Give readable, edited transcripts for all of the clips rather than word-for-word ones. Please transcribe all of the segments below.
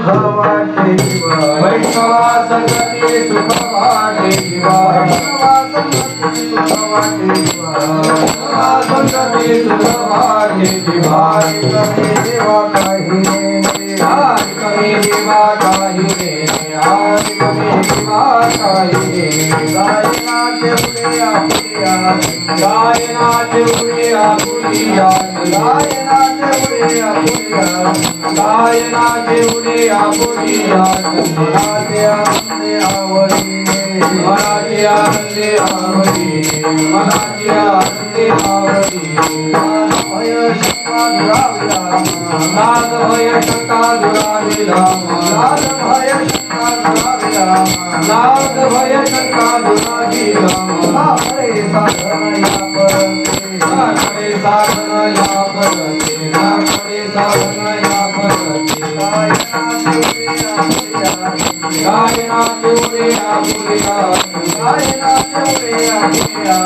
वाटे जीवा वैष्णवा संगती सुख वाटे जीवा वैष्णवा संगती सुख वाटे जीवा संगती सुख वाटे जीवा कमी देवा काही आज कमी देवा काही रे आज कमी देवा काही रे गायनाचे उडे आपुलिया गायनाचे उडे आपुलिया गायनाचे उडे आपुलिया गायनाचे उडे आपुलिया मनाचे आनंदे आवडीने मनाचे आनंदे आवडीने मनाचे आनंदे आवडीने भय शंका दुराविला नाद भय शंका दुराविला नाद भय शंका दुराविला नाद भय शंका दुराविला नाकडे साधन या परते नाकडे साधन या परते नाकडे साधन या परते गायनाचे उडे आपुलिया गायनाचे उडे आपुलिया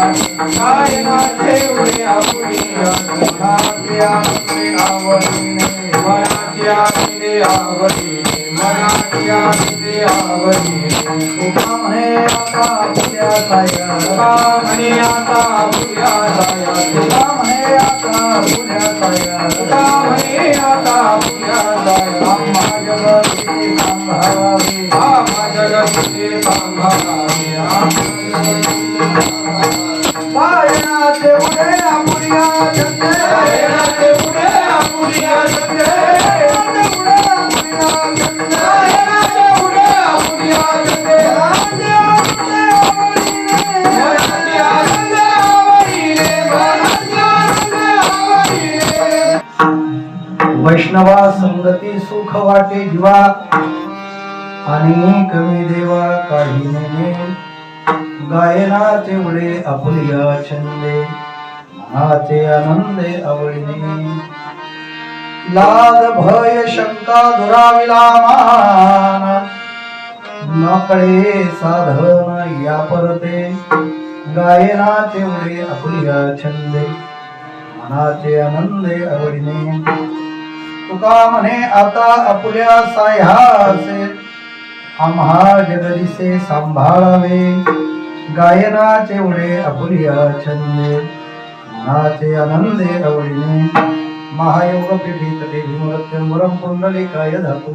गायनाचे उडे आपुलिया मनाचे आनंदे आवडीने मनाची आनंदे आवडीने मनाची आनंदे आवडीने तुका म्हणे आता आपुल्या साया म्हणे आता आपुल्या साया तुका म्हणे आता आपुल्या साया तुका म्हणे आता आपुल्या साया आम्हा जगती सांभाळावी आम्हा जगतीचे सांभाळावे गायनाचे उडे आपुल्या छंदे गायनाचे उडे आपुल्या छंदे गायनाचे उडे आपुल्या छंदे गायनाचे उडे आपुल्या छंदे मनाचे आनंदे आवडीने मनाची आनंदे आवडीने मनाची आनंदे आवडीने वैष्णवा संगती सुख वाटे जीवा आणि कमी देवा काही नेने गायनाचे उडे आपुलिया छंदे मनाचे आनंदे आवडीने लाज भय शंका दुराविला मान नकळे साधन या परते गायनाचे उडे आपुलिया छंदे मनाचे आनंदे आवडीने तुका म्हणे आता आपुल्या साह्यासे आम्हा जगदिसे सांभाळावे गायनाचे उडे आपुलिया छंदे मनाचे आनंदे आवडीने महायोग पीठित देवी मूर्त्यंबरम पुंडलिकाय धातु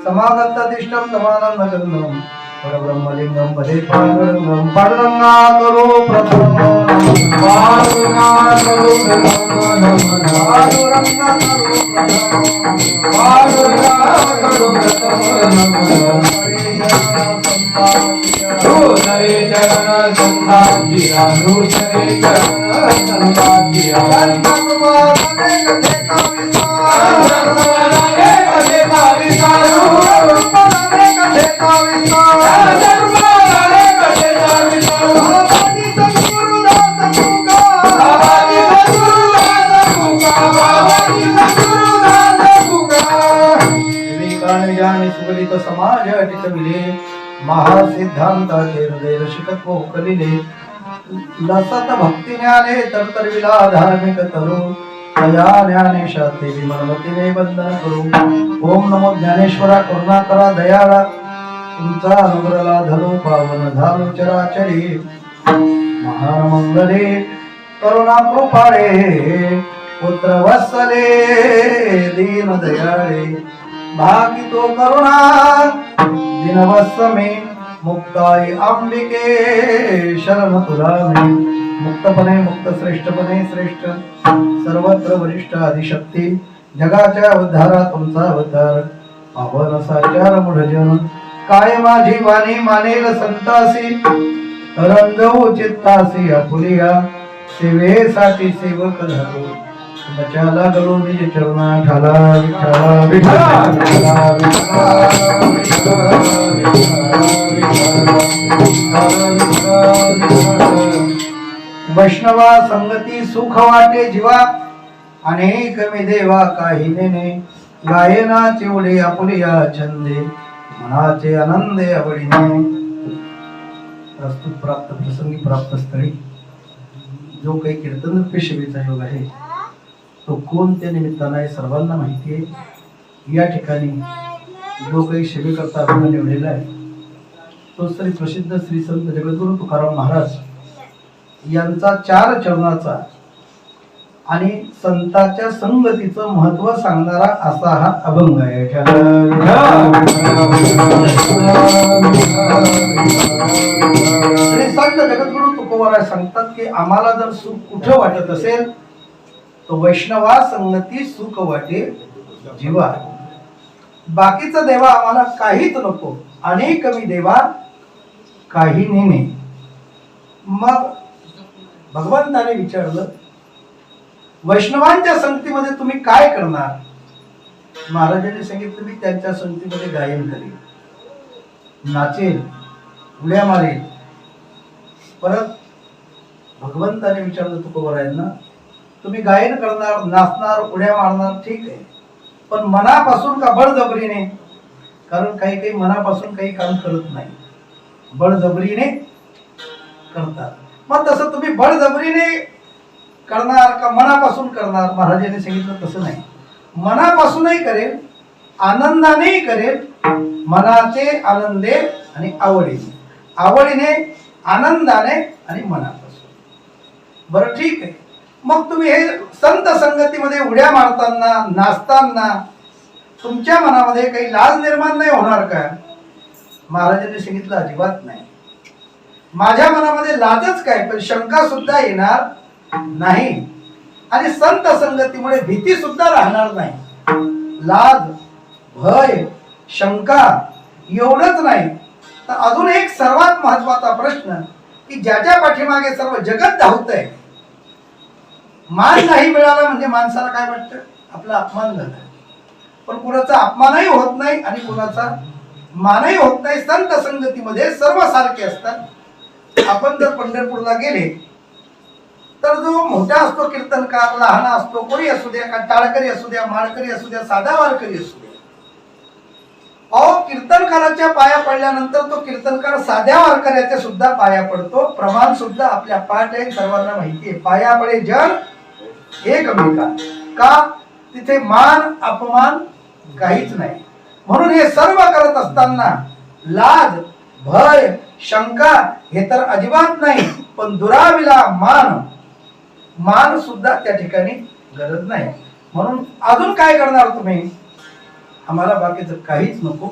समागतदिष्टम समानंदगंधम परब्रह्मलिंगम भजे पांडुरंगम पांडुरंगा करो प्रथम पांडुरंगा करो प्रथम नमन पांडुरंगा करो प्रथम पांडुरंगा करो प्रथम नमन नरे चरण संतांजिया नरे चरण संतांजिया धर्मवादे कथे का विस्तार धर्मवादे कथे का विस्तार धर्मवादे कथे का विस्तार धर्मवादे कथे का विस्तार बाबाजी सद्गुरुदास तुका बाबाजी सद्गुरुदास तुका बाबाजी सद्गुरुदास तुका विवेकाने ज्ञानी सुगलित समाज टिकविले महासिद्धांताचे हृदय रसिकत्व उकलिले लसत भक्ती ज्ञाने तरतरविला धार्मिक तरू तया ज्ञानेशाते विमलमतीने वंदन करू ओम नमो ज्ञानेश्वरा करुणा करा दयाळा तुमचा अनुग्रहाला धरो पावन झालो चराचरी महान मंगले करुणा कृपाळे पुत्र वत्सले दीन दयाळे भागितो करुणा दिनवत्समे मुक्ताई अंबिके शरण तुला मे मुक्तपणे मुक्त श्रेष्ठपणे श्रेष्ठ सर्वत्र वरिष्ठ आदिशक्ती जगाच्या उद्धारा तुमचा अवतार पावन साचार मुढजन काय माझी वाणी मानेल संतासी रंगवू चित्तासी आपुलिया सेवेसाठी सेवक झालो बचा लागलो निज चरणा ठाला विठ्ठला विठ्ठला विठ्ठला वैष्णवा संगती सुख वाटे जीवा अनेक मी देवा काही नेने गायनाचे उडे आपुलिया छंदे मनाचे आनंदे आवडीने प्रस्तुत प्राप्त प्रसंगी प्राप्त स्थळी जो काही कीर्तन पेशवीचा योग आहे तो कोणत्या निमित्ताने आहे सर्वांना माहिती आहे। या ठिकाणी जो काही सेवेकरता आपण निवडलेला आहे तो श्री प्रसिद्ध श्री संत जगद्गुरु तुकाराम महाराज यांचा 4 चरणाचा आणि संतांच्या संगतीचं महत्व सांगणारा असा हा अभंग आहे. श्री संत जगद्गुरु तुकोबाराय सांगतात की आम्हाला जर सुख कुठं वाटत असेल तो वैष्णवा संगती सुख वाटे जीवा. बाकीचं देवा आम्हाला काहीच नको, अनेक कमी देवा काही नेणे. मग भगवंताने विचारलं वैष्णवांच्या संगतीमध्ये तुम्ही काय करणार? महाराजांनी सांगितलं मी त्यांच्या संगतीमध्ये गायन करेन, नाचेल, उड्या मारेल. परत भगवंताने विचारलं तुकोबारायांना तुम्ही गायन करणार, नाचणार, उड्या मारणार, ठीक आहे, पण मनापासून का बळजबरीने? कारण काही काही मनापासून काही काम करत नाही, बळजबरीने करतात. मग तसं तुम्ही बळजबरीने करणार का मनापासून करणार? महाराजांनी सांगितलं तसं नाही, मनापासूनही करेल, आनंदानेही करेल, मनाचे आनंदे आणि आवडीने, आवडीने, आनंदाने आणि मनापासून. बरं ठीक आहे, मग तुम्ही हे संत संगतीमध्ये उड्या मारताना, नाचताना तुमच्या मनामध्ये काही लाज निर्माण नाही होणार का? महाराजांनी सांगितलं अजिबात नाही. माझ्या मनामध्ये लाजच काय, पण शंका सुद्धा येणार नाही आणि संत संगतीमुळे भीती सुद्धा राहणार नाही. लाज, भय, शंका एवढंच नाही तर अजून एक सर्वात महत्वाचा प्रश्न की ज्याच्या पाठीमागे सर्व जगत धावतंय, मान नाही मिळाला म्हणजे माणसाला काय वाटतं? आपला अपमान झाला. पण कुणाचा अपमानही होत नाही आणि कुणाचा मानही होत नाही. संत संगतीमध्ये सर्व सारखे असतात. आपण जर पंढरपूरला गेले तर जो मोठा असतो कीर्तनकार, लहान असतो, कोणी असू द्या, का टाळकरी असू द्या, माळकरी असू द्या, साधा वारकरी असू द्या, अहो कीर्तनकाराच्या पाया पडल्यानंतर तो कीर्तनकार साध्या वारकऱ्याच्या सुद्धा पाया पडतो. प्रमाण सुद्धा आपल्या पाठ आहे, सर्वांना माहिती आहे. पाया पडे जन एकमेका. का? तिथे मान अपमान काहीच नाही. म्हणून हे सर्व करत असताना लाज, भय, शंका हे तर अजिबात नाही, पण दुराविला मान सुद्धा त्या ठिकाणी गरज नाही. म्हणून अजून काय करणार तुम्ही? आम्हाला बाकीचं काहीच नको,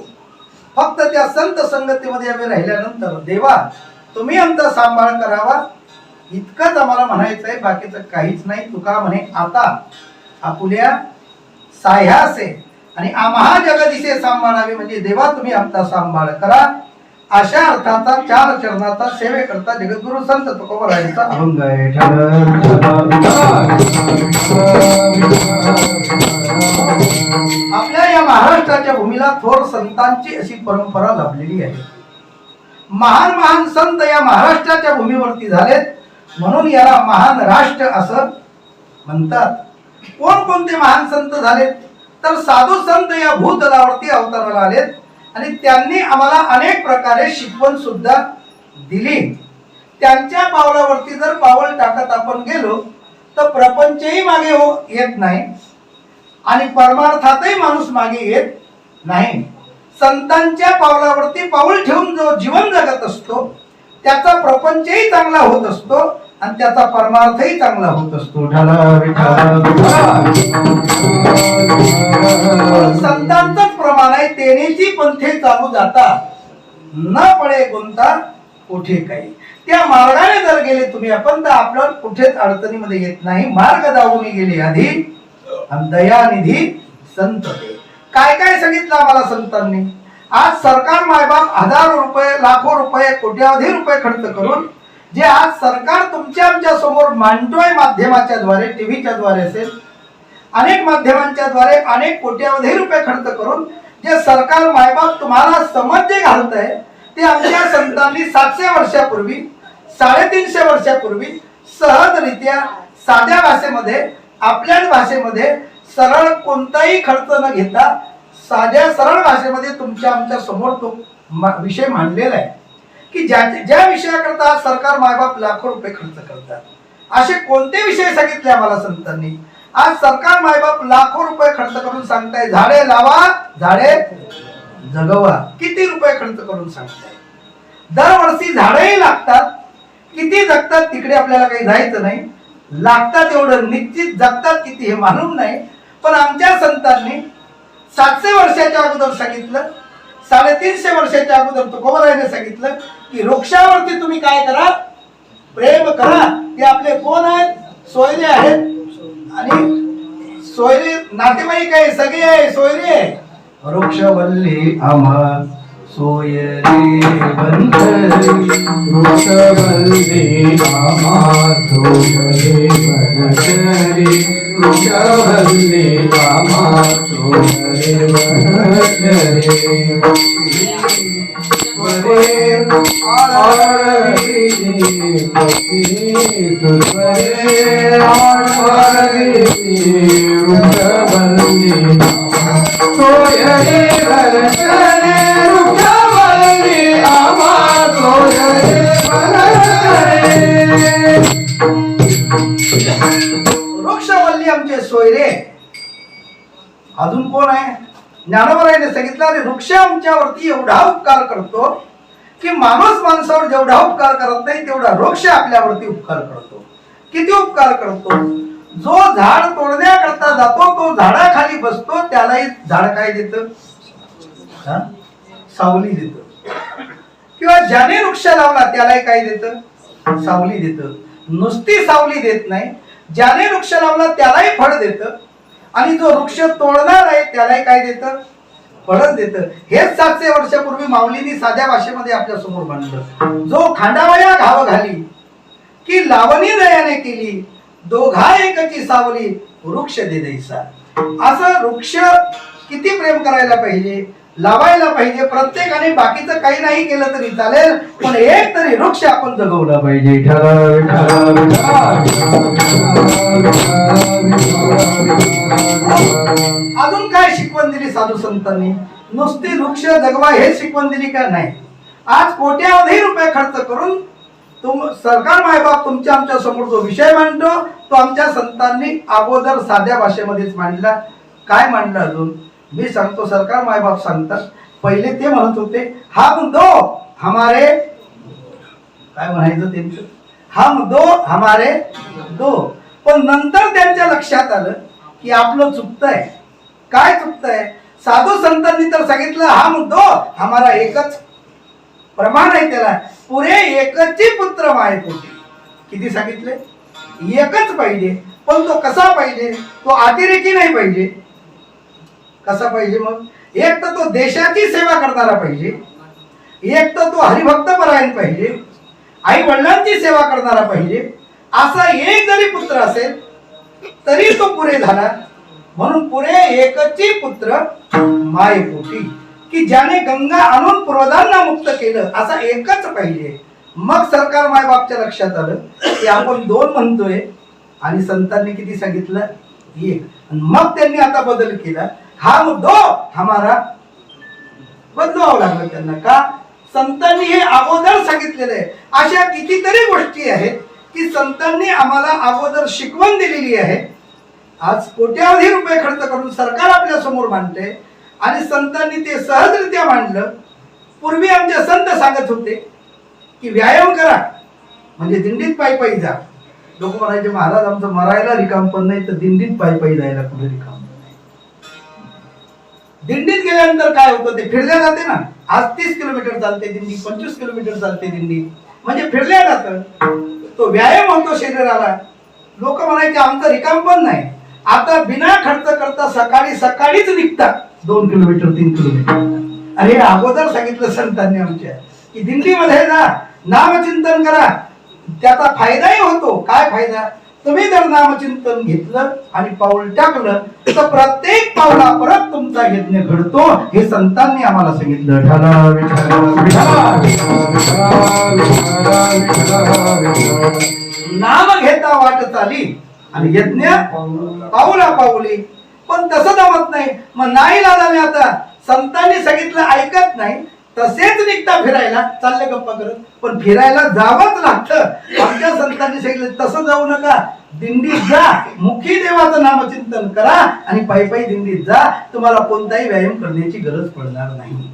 फक्त त्या संत संगतीमध्ये आम्ही राहिल्यानंतर देवा तुम्ही आमचा सांभाळ करावा इतकंच आम्हाला म्हणायचं आहे, बाकीचं काहीच नाही. तुका म्हणे आता आपुल्या साह्यासे आणि आम्हा जगदिसे सांभाळावे, म्हणजे देवा तुम्ही आमचा सांभाळ करा. अशा अर्थाचा 4 चरणाचा सेवेकरता जगद्गुरु संत तुकोबारायांचा अभंग आहे. आपल्या या महाराष्ट्राच्या भूमीला थोर संतांची अशी परंपरा लाभलेली आहे. महान महान संत या महाराष्ट्राच्या भूमीवरती झालेत, म्हणून याला महान राष्ट्र असं म्हणतात. कोणकोणते महान संत झालेत? तर साधू संत या भूतलावरती अवतराला आलेत आणि त्यांनी आम्हाला अनेक प्रकारे शिकवण सुद्धा दिली. त्यांच्या पावलावरती जर पाऊल टाकत आपण गेलो तर प्रपंचही मागे येत नाही आणि परमार्थातही माणूस मागे येत नाही. संतांच्या पावलावरती पाऊल ठेवून जो जीवन जगत असतो त्याचा प्रपंचही चांगला होत असतो आणि त्याचा परमार्थही चांगला होत असतो. संतांचंच प्रमाण आहे, तेनेची पंथे चालू जाता न पडे गुंता कुठे काही. त्या मार्गाने जर गेले तुम्ही आपण तर आपल्याला कुठेच अडचणीमध्ये येत नाही. मार्ग दावून गेले आधी आणि दयानिधी संत. काय काय सांगितलं आम्हाला संतांनी? आज सरकार मायबाप हजारो रुपये, लाखो रुपये, कोट्यावधी रुपये खर्च करून जे आज सरकार तुमच्या आमच्या समोर मांडतोय माध्यमाच्या द्वारे, टीव्हीच्या द्वारे असेल, अनेक माध्यमांच्या द्वारे अनेक कोट्यावधी रुपये खर्च करून जे सरकार मायबाप तुम्हाला समज जे घालतंय ते आमच्या संतांनी 700 वर्षापूर्वी, 350 वर्षापूर्वी सहजरित्या साध्या भाषेमध्ये, आपल्याच भाषेमध्ये सरळ कोणताही खर्च न घेता साध्या सरळ भाषेमध्ये तुमच्या आमच्या समोर तो विषय मांडलेला आहे की ज्या विषयाकरता सरकार मायबाप लाखो रुपये खर्च करतात. असे कोणते विषय सांगितले आम्हाला संतांनी? आज सरकार मायबाप लाखो रुपये खर्च करून सांगताय झाडे लावा, झाडे जगवा. किती रुपये खर्च करून सांगताय? दरवर्षी झाडंही लागतात. किती जगतात तिकडे आपल्याला काही जायचं नाही. लागतात एवढं निश्चित, जगतात किती हे मालूम नाही. पण आमच्या संतांनी 700 वर्षाच्या अगोदर सांगितलं, 350 वर्षाच्या अगोदर तुकोबरायाने सांगितलं की वृक्षावरती तुम्ही काय करा, प्रेम करा. ते आपले कोण आहेत? सोयरे आहेत. आणि सोयरे नातेवाईक आहे, सगळे आहे, सोयरे आहे. वृक्षवल्ली आम्हा सोयरे बंधरी, वृषवल्ली आम्हा सोयरे बनकरी, वृषवल्ली आम्हा सोयरे बनकरी. स्वरे आळवी भक्ती सुस्वरे आळवी वृषवल्ली सोयरे बनकरी, वृषवल्ली आम्हा सोयरे बनकरी. वृक्षवल्ली आमचे सोयरे. अजून कोण आहे? ज्ञानोबरायाने सांगितलं, अरे वृक्ष आमच्यावरती एवढा उपकार करतो की माणूस माणसावर जेवढा उपकार करत नाही तेवढा वृक्ष आपल्यावरती उपकार करतो. किती उपकार करतो? जो झाड तोडण्याकरता जातो तो झाडाखाली बसतो, त्यालाही झाड काय देतं? सावली देतं. किंवा ज्याने वृक्ष लावला त्यालाही काय देतं? सावली देतं. नुसती सावली देत नाही, ज्याने वृक्ष लावला त्यालाही फळ देतं. आणि जो वृक्ष तोडणार आहे त्यालाही काय देतं? फळच देतं. हेच 700 वर्षापूर्वी माऊलींनी साध्या भाषेमध्ये आपल्या समोर मांडलं. जो खांडावया घाव घाली की लावणी दयाने केली, दोघा एकची सावली वृक्ष दे दैसा. असं वृक्ष किती प्रेम करायला पाहिजे, लावायला पाहिजे. प्रत्येकाने बाकीचं काही नाही केलं तरी चालेल, पण एक तरी वृक्ष आपण जगवला पाहिजे. अजून काय शिकवण दिली साधू संतांनी? नुसती वृक्ष जगवा हे शिकवण दिली का? नाही. आज कोट्यावधी रुपये खर्च करून सरकार मायबाप तुमच्या आमच्या समोर जो विषय मांडतो तो आमच्या संतांनी अगोदर साध्या भाषेमध्येच मांडला. काय मांडलं अजून मी सांगतो. सरकार मायबाप सांगतात, पहिले ते म्हणत होते हम दो हमारे, काय म्हणायचं त्यांचं, हम दो हमारे दो. पण नंतर त्यांच्या लक्षात आलं की आपलं चुकतंय. काय चुकतंय? साधू संतांनी तर सांगितलं हम दो हमारा एकच. प्रमाण आहे त्याला, पुरे एकची पुत्र मायपोटी. किती सांगितले? एकच पाहिजे. पण तो कसा पाहिजे? तो अतिरेकी नाही पाहिजे. कसा पाहिजे मग? एक तर तो देशाची सेवा करणारा पाहिजे, एक तर तो हरिभक्त परायण पाहिजे, आई वडिलांची सेवा करणारा पाहिजे. असा एक जरी पुत्र असेल तरी तो पुरे झाला. म्हणून पुरे एकची पुत्र मायपोटी, की ज्याने गंगा आणून पूर्वजांना मुक्त केलं असा एकच पाहिजे. मग सरकार मायबापच्या लक्षात आलं की आपण दोन म्हणतोय आणि संतांनी किती सांगितलं? एक. मग त्यांनी आता बदल केला, हम दो हमारा. बदलावं लागलं त्यांना. का? संतांनी हे अगोदर सांगितलेलं आहे. अशा कितीतरी गोष्टी आहेत की संतांनी आम्हाला अगोदर शिकवण दिलेली आहे. आज कोट्यावधी रुपये खर्च करून सरकार आपल्या समोर मांडते आणि संतांनी ते सहजरित्या मांडलं. पूर्वी आमचे संत सांगत होते की व्यायाम करा म्हणजे दिंडीत पायी पायी जा. लोक म्हणायचे महाराज आमचं मरायला रिकाम पण नाही तर दिंडीत पायी पायी जायला कुठे रिकाम. दिंडीत गेल्यानंतर काय होतं? ते फिरल्या जाते ना. आज 30 किलोमीटर चालते दिंडी, 25 किलोमीटर चालते दिंडी, म्हणजे फिरल्या जातं. तो व्यायाम होतो शरीराला. लोक म्हणायचे आमचं रिकाम पण नाही. आता बिना खर्च करता सकाळी सकाळीच निघतात 2 किलोमीटर 3 किलोमीटर. अरे अगोदर सांगितलं संतांनी आमच्या की दिंडीमध्ये जा, नामचिंतन करा, त्याचा फायदाही होतो. काय फायदा? तुम्ही जर नामचिंतन घेतलं आणि पाऊल टाकलं तर प्रत्येक पावला परत तुमचा यज्ञ घडतो. हे संतांनी आम्हाला सांगितलं. नाम घेता वाट चाली आणि यज्ञ पाऊला पाऊली. पण तसं जमत नाही. मग नाही लागाने आता संतांनी सांगितलं ऐकत नाही, तसेच निघता फिरायला, चालले गप्पा करत. पण फिरायला जावंच लागतं. आमच्या संतांनी सांगितलं तसं जाऊ नका, दिंडीत जा, मुखी देवाचं नामचिंतन करा आणि पायी पायी दिंडीत जा. तुम्हाला कोणताही व्यायाम करण्याची गरज पडणार नाही.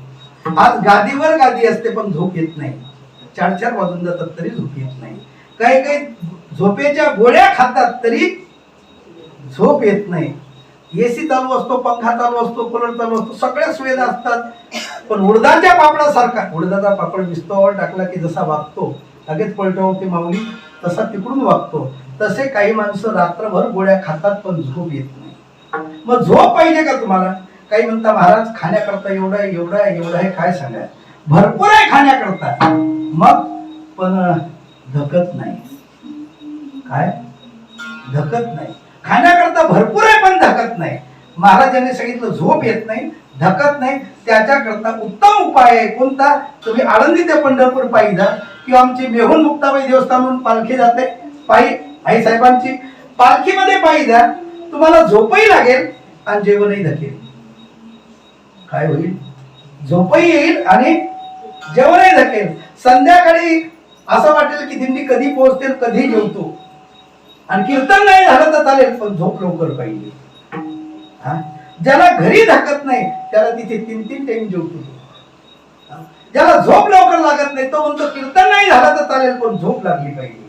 आज गादीवर गादी असते पण झोप येत नाही. 4-4 वाजून जातात तरी झोप येत नाही. काही काही झोपेच्या गोळ्या खातात तरी झोप येत नाही. एसी चालू असतो, पंखा चालू असतो, कूलर चालू असतो, सगळ्या सुविधा असतात, पण उडदाच्या पापडासारखा उडदाचा पापड विस्तवावर टाकला की जसा वागतो लगेच पलटवते माऊली तसा तिकडून वागतो. तसे काही माणसं रात्रभर गोळ्या खातात पण झोप येत नाही. मग झोप पाहिजे का तुम्हाला? काही म्हणता महाराज खाण्याकरता एवढं आहे, एवढं आहे, एवढं आहे. काय सांगा, भरपूर आहे खाण्याकरता, मग पण धकत नाही. काय धकत नाही? खाण्याकरता भरपूर आहे पण धकत नाही. महाराजांनी सांगितलं झोप येत नाही, धकत नाही. त्याच्याकरता उत्तम उपाय आहे कोणता? तुम्ही आळंदी ते पंढरपूर पायी जा, किंवा आमची मेहुण मुक्ताबाई देवस्थानहून पालखी जाते पायी, आई साहेबांची पालखीमध्ये पायी जा. तुम्हाला झोपही लागेल आणि जेवणही धकेल. काय होईल? झोपही येईल आणि जेवणही धकेल. संध्याकाळी असं वाटेल की दिंडी कधी पोहोचते, कधी जेवतो. आणि कीर्तन नाही झालं तर चालेल पण झोप लवकर पाहिजे. ज्याला घरी धकत नाही त्याला तिथे 3-3 टाइम जेवतो. ज्याला झोप लवकर लागत नाही तो म्हणतो कीर्तन नाही झालं तर चालेल पण झोप लागली पाहिजे.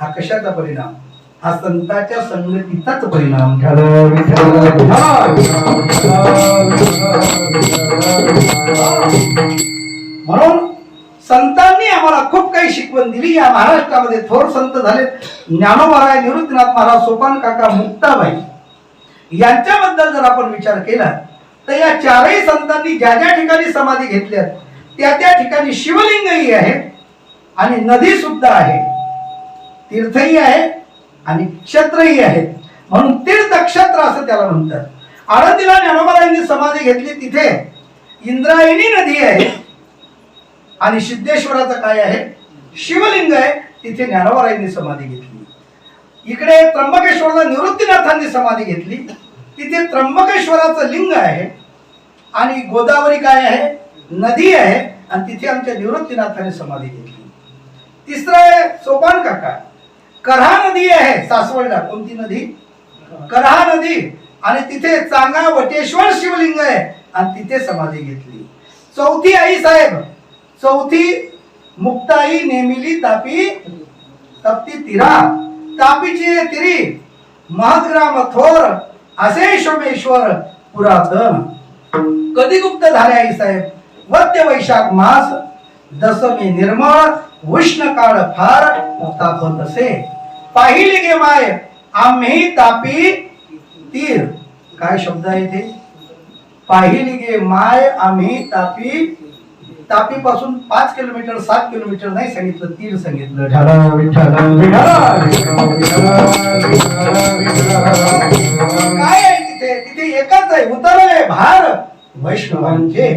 हा कशाचा परिणाम? हा संतांच्या संगतीचाच परिणाम. म्हणून संतांनी आम्हाला खूप काही शिकवण दिली. या महाराष्ट्रामध्ये थोर संत झाले ज्ञानोबा, निवृत्तीनाथ महाराज, सोपान काका, मुक्ताबाई. यांच्याबद्दल जर आपण विचार केला तर या चारही संतांनी ज्या ज्या ठिकाणी समाधी घेतल्या त्या त्या ठिकाणी शिवलिंगही आहे आणि नदी सुद्धा आहे, तीर्थही आहे आणि क्षेत्रही आहेत. म्हणून तीर्थक्षेत्र असं त्याला म्हणतात. आळंदीला ज्ञानोबारायांनी समाधी घेतली, तिथे इंद्रायणी नदी आहे आणि सिद्धेश्वराचं काय आहे? शिवलिंग आहे. तिथे ज्ञानोबारायांनी समाधी घेतली. इकडे त्र्यंबकेश्वरला निवृत्तीनाथांनी समाधी घेतली, तिथे त्र्यंबकेश्वराचं लिंग आहे आणि गोदावरी काय आहे? नदी आहे आणि तिथे आमच्या निवृत्तीनाथांनी समाधी घेतली. तिसरं आहे सोपान काका, करहा नदी आहे सासवडला. कोणती नदी? करहा नदी. आणि तिथे चांगा वटेश्वर शिवलिंग आहे आणि तिथे समाधी घेतली. चौथी आई साहेब, चौथी मुक्ताई नेमिली तापी तप्ती तिरा. तापीची तिरी महद्ग्राम थोर असे सोमेश्वर पुरातन. कधी गुप्त झाले आई साहेब? वद्य वैशाख मास दसमी निर्मळ उष्ण काळ फार तापत असे. पाहिली गे माय आम्ही तापी तीर. काय शब्द आहे ते? पाहिली गे माय आम्ही तापी. तापी पासून 5 किलोमीटर 7 किलोमीटर नाही सांगितलं, तीर सांगितलं. काय आहे तिथे? तिथे एकच आहे, उतरले भार वैष्णवांचे.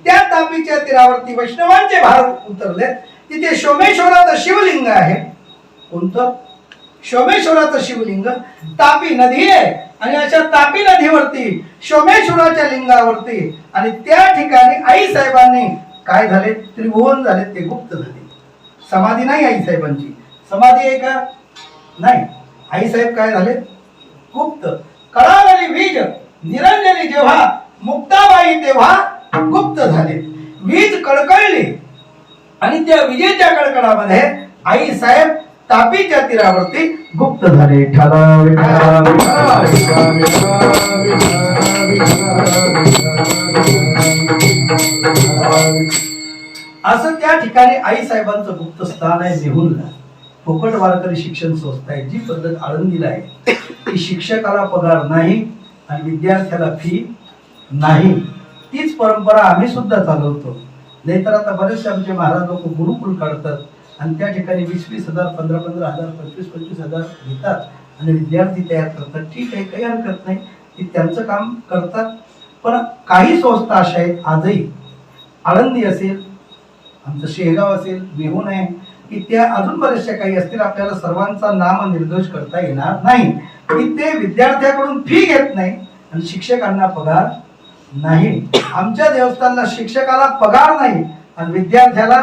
त्या तापीच्या तीरावरती वैष्णवांचे भार उतरले. तिथे सोमेश्वराचं शिवलिंग आहे. कोणतं? सोमेश्वराचं शिवलिंग. तापी नदी आहे आणि अशा तापी नदीवरती सोमेश्वराच्या लिंगावरती आणि त्या ठिकाणी आई साहेबांनी काय झाले? त्रिभुवन झाले, ते गुप्त झाले. समाधी नाही आई साहेबांची. समाधी आहे का? नाही. आई साहेब काय झाले? गुप्त. कळालेली वीज निरंजनी जेव्हा मुक्ताबाई तेव्हा गुप्त झाले. वीज कडकडली आणि त्या विजेच्या कडकडामध्ये आई साहेब तापीच्या तीरावरती गुप्त झाले. असं त्या ठिकाणी आई साहेबांचं गुप्त स्थान आहे. मेहुणला फुकट वारकरी शिक्षण संस्था आहे. जी पद्धत आळंदीला आहे ती शिक्षकाला पगार नाही आणि विद्यार्थ्याला फी नाही. तीच परंपरा आम्ही सुद्धा चालवतो. नाहीतर आता बरेचसे आमचे महाराज लोक गुरुकुल काढतात आणि त्या ठिकाणी 20-20 हजार, 15-15 हजार, 25-25 हजार घेतात आणि विद्यार्थी तयार करतात. ठीक आहे, काही हरकत नाही, ते त्यांचं काम करतात. पण काही संस्था अशा आहेत आजही, आळंदी असेल, आमचं शेगाव असेल, मेहुण आहे, की त्या अजून बरेचशा काही असतील. आपल्याला सर्वांचा नाम निर्दोष करता येणार नाही. की ते विद्यार्थ्याकडून फी घेत नाही आणि शिक्षकांना पगार नाही. आमच्या देवस्थानला शिक्षकाला पगार नाही आणि विद्यार्थ्याला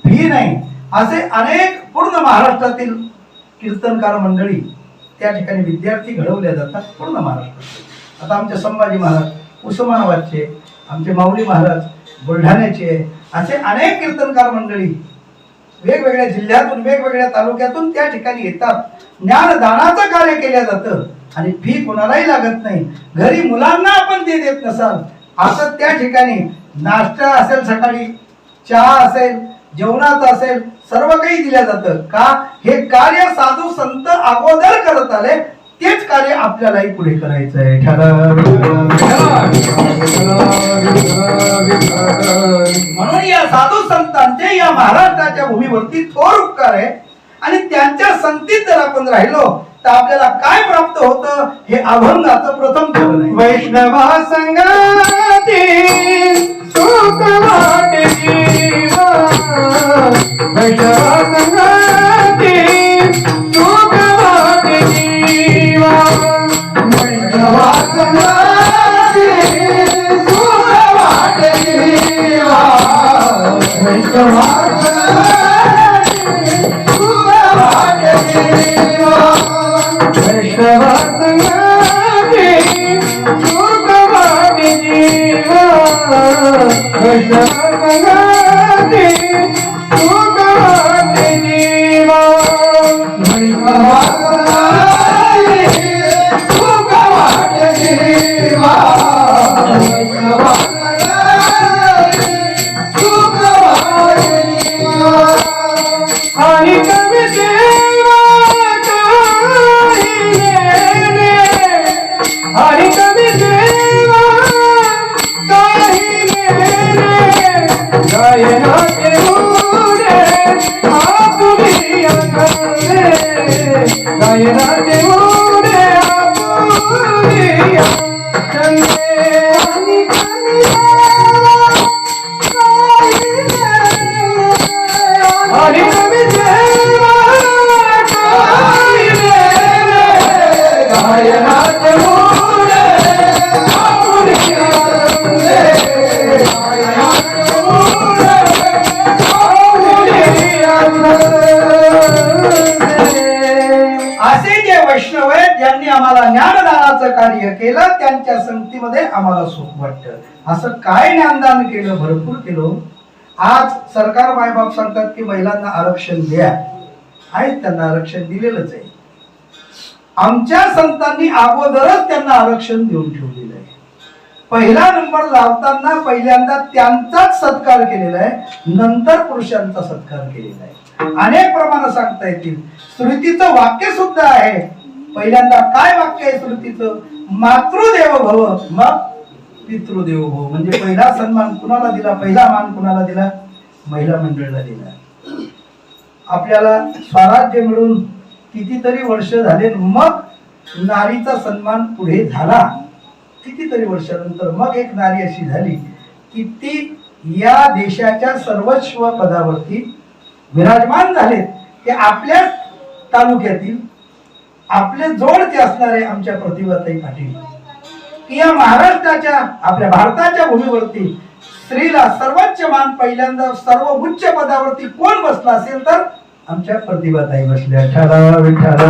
फी नाही. असे अनेक पूर्ण महाराष्ट्रातील कीर्तनकार मंडळी त्या ठिकाणी विद्यार्थी घडवले जातात पूर्ण महाराष्ट्रात. आता आमचे संभाजी महाराज उस्मानाबादचे, आमचे माऊली महाराज बुलढाण्याचे, असे अनेक कीर्तनकार मंडळी वेगवेगळ्या जिल्ह्यातून वेगवेगळ्या तालुक्यातून त्या ठिकाणी येतात. ज्ञानदानाचं कार्य केलं जातं आणि फी कोणालाही लागत नाही. घरी मुलांना आपण ते देत नसाल असं त्या ठिकाणी नाश्ता असेल, सकाळी चहा असेल, जेवणाचं असेल, सर्व काही दिलं जातं. का? हे कार्य साधू संत अगोदर करत आले, तेच कार्य आपल्यालाही पुढे करायचं आहे. म्हणून या साधू संतांचे या महाराष्ट्राच्या भूमीवरती थोर उपकार आहे आणि त्यांच्या संगतीत जर आपण राहिलो तर आपल्याला काय प्राप्त होतं हे अभंगाचं प्रथम चरण आहे. वैष्णवा संगती सुख वाटे जीवा, वैष्णवा संगती सुख वाटे जीवा, वैष्णवा संगती सुख वाटे जीवा, वैष्णवा संगती सुख वाटे जीवा, वैष्णवा संगती सुख वाटे जीवा, वैष्णवा संगती सुख वाटे जीवा, वैष्णवा संगती सुख वाटे जीवा, वैष्णवा संगती सुख वाटे जीवा. आणि कवी देवा हरि कवि देवा काही गायना के मुरे आप भी अंगले, गायना के मुरे आप भी अंगले. हरि कवि देवा हरि कवि देवा गायना के मुरे आप भी अंगले, गायना के मुरे आप भी अंगले. असे जे वैष्णव आहेत ज्यांनी आम्हाला ज्ञानदानाचं कार्य केलं त्यांच्या संगतीमध्ये आम्हाला सुख वाटतं. असं काय ज्ञानदान केलं? भरपूर केलं. आज सरकार मायबाप सांगतात की महिलांना आरक्षण द्या, आहेच त्यांना आरक्षण दिलेलंच आहे. आमच्या संतांनी अगोदरच त्यांना आरक्षण देऊन ठेवलेलं आहे. पहिला नंबर लावताना पहिल्यांदा त्यांचाच सत्कार केलेला आहे, नंतर पुरुषांचा सत्कार केलेला आहे. अनेक प्रमाण सांगता येतील. श्रुतीचं वाक्य सुद्धा आहे. पहिल्यांदा काय वाक्य आहे श्रुतीचं? मातृदेव भव, मग पितृदेव भव. म्हणजे पहिला सन्मान कुणाला दिला? पहिला मान कुणाला दिला? महिला मंडळाला दिला. आपल्याला स्वराज्य मिळून कितीतरी वर्ष झाले, मग नारीचा सन्मान पुढे झाला. कितीतरी वर्षानंतर मग एक नारी अशी झाली की ती या देशाच्या सर्वस्व पदावरती विराजमान झाले. ते आपल्या तालुक्यातील आपले जोडते असणारे आमच्या प्रतिभाताई पाटील की या महाराष्ट्राच्या आपल्या भारताच्या भूमीवरती स्त्रीला सर्वोच्च मान पहिल्यांदा सर्व उच्च पदावरती कोण बसला असेल तर आमच्या प्रतिभाताई बसल्या. ठरा विठ्ठला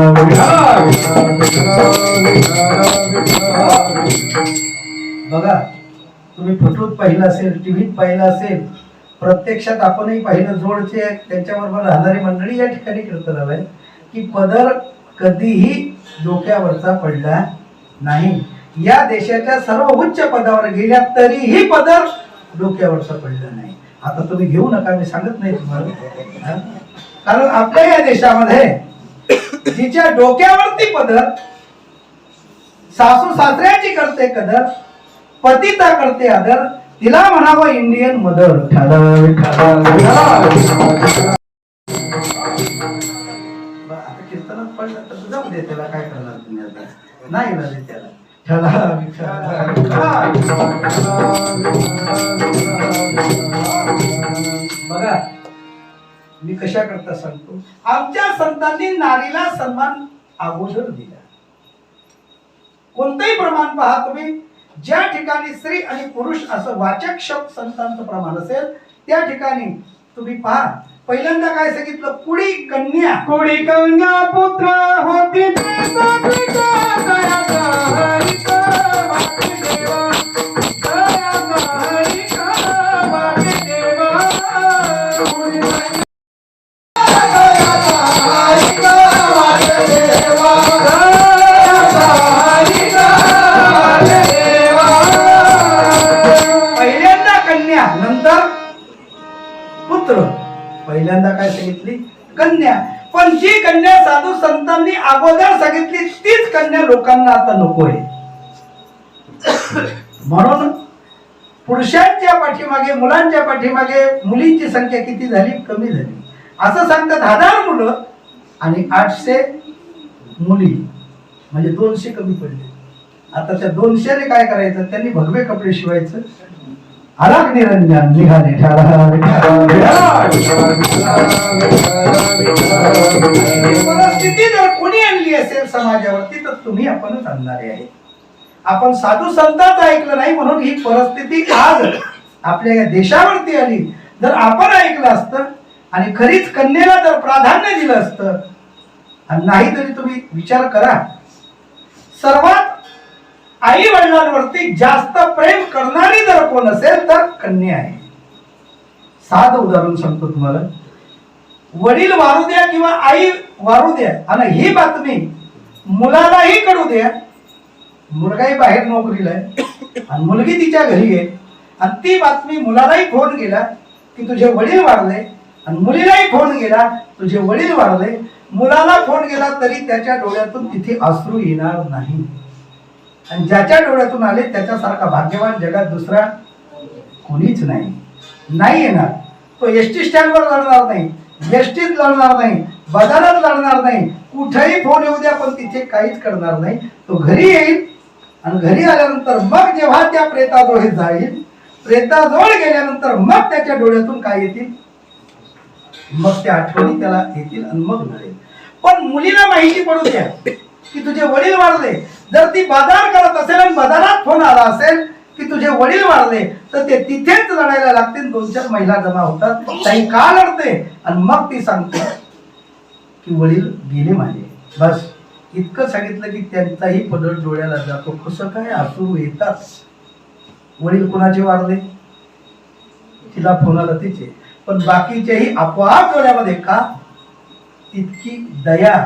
बघा, तुम्ही फोटोत पाहिलं असेल, टीव्हीत पाहिलं असेल, प्रत्यक्षात आपणही पाहिलं. जोडचे त्यांच्याबरोबर राहणारी मंडळी या ठिकाणी कीर्तनालय की पदर कधीही डोक्यावरचा पडला नाही. या देशाच्या सर्व उच्च पदावर गेल्या तरीही पदर डोक्यावरचा पडला नाही. आता तुम्ही घेऊ नका, मी सांगत नाही तुम्हाला. कारण आपल्या या देशामध्ये जिच्या डोक्यावरती पदर, सासू सासऱ्याची करते कदर, पतिता करते आदर, तिला म्हणावं इंडियन मदर. कीर्तनात पडलं तर जाऊ दे, त्याला काय करणार तुम्ही आता? नाही ना त्याला. बघा, मी कशा करता सांगतो. आमच्या संतांनी नारीला सन्मान अगोदर दिला. कोणतंही प्रमाण पहा तुम्ही, ज्या ठिकाणी स्त्री आणि पुरुष असं वाचक शब्द संतांचं प्रमाण असेल त्या ठिकाणी तुम्ही पहा पहिल्यांदा काय सांगितलं? कुडी कन्या. कुडी कन्या पुत्र होती दयाचा हरिक वासुदेवा, दयाचा हरिक वासुदेवा. कुडी पहिल्यांदा कन्या, नंतर पुत्र. पहिल्यांदा काय सांगितली? कन्या. पण जी कन्या साधू संतांनी अगोदर सांगितली तीच कन्या लोकांना आता नको आहे. म्हणून पुरुषांच्या पाठीमागे, मुलांच्या पाठीमागे मुलींची संख्या किती झाली? कमी झाली. असं सांगतात 1000 मुलं आणि 800 मुली, म्हणजे 200 कमी पडले. आता त्या 200 ने काय करायचं? त्यांनी भगवे कपडे शिवायचं. अलग निरंजन निघाले परिस्थिती जर कोणी आणली असेल समाजावरती तर तुम्ही आपणच आणणारे आहे. आपण साधू संतांचं ऐकलं नाही म्हणून ही परिस्थिती आज आपल्या या देशावरती आली. जर आपण ऐकलं असतं आणि खरीच कन्येला जर प्राधान्य दिलं असतं, आणि नाही तरी तुम्ही विचार करा, सर्वात आई वडिलांवरती जास्त प्रेम करणारी जर कोण असेल तर कन्या आहे. साधं उदाहरण सांगतो तुम्हाला. वडील वारू द्या किंवा आई वारू द्या आणि ही बातमी मुलालाही कळू द्या. मुलगाही बाहेर नोकरीला आहे आणि मुलगी तिच्या घरी आहे आणि ती बातमी मुलालाही फोन गेला की तुझे वडील वारले, आणि मुलीलाही फोन गेला तुझे वडील वारले. मुलाला फोन गेला तरी त्याच्या डोळ्यातून तिथे अश्रू येणार नाही. आणि ज्याच्या डोळ्यातून आले त्याच्यासारखा भाग्यवान जगात दुसरा कोणीच नाही येणार. तो एसटी स्टँडवर लढणार नाही, एसटीत लढणार नाही, बाजारात लढणार नाही, कुठेही फोन येऊ द्या पण तिथे काहीच करणार नाही. तो घरी येईल आणि घरी आल्यानंतर मग जेव्हा त्या प्रेताजवळ जाईल, प्रेताजवळ गेल्यानंतर मग त्याच्या डोळ्यातून काय येतील? मग त्या आठवणी त्याला येतील आणि मग लढेल. पण मुलीला माहिती पडू द्या की तुझे वडील वारले. जर ती बाजार करत असेल आणि बाजारात फोन आला असेल की तुझे वडील वारले तर ते तिथेच लढायला लागतील. 2-4 महिला जमा होतात. ताई का लढते? आणि मग ती सांगते की वडील गेले माझे. बस इतकं सांगितलं की त्यांचाही पदर डोळ्याला जातो. कसं काय? अश्रू येतात. वडील कुणाचे वारले? तिला फोन आला तिचे, पण बाकीचेही आपोआप डोळ्यामध्ये. का? तितकी दया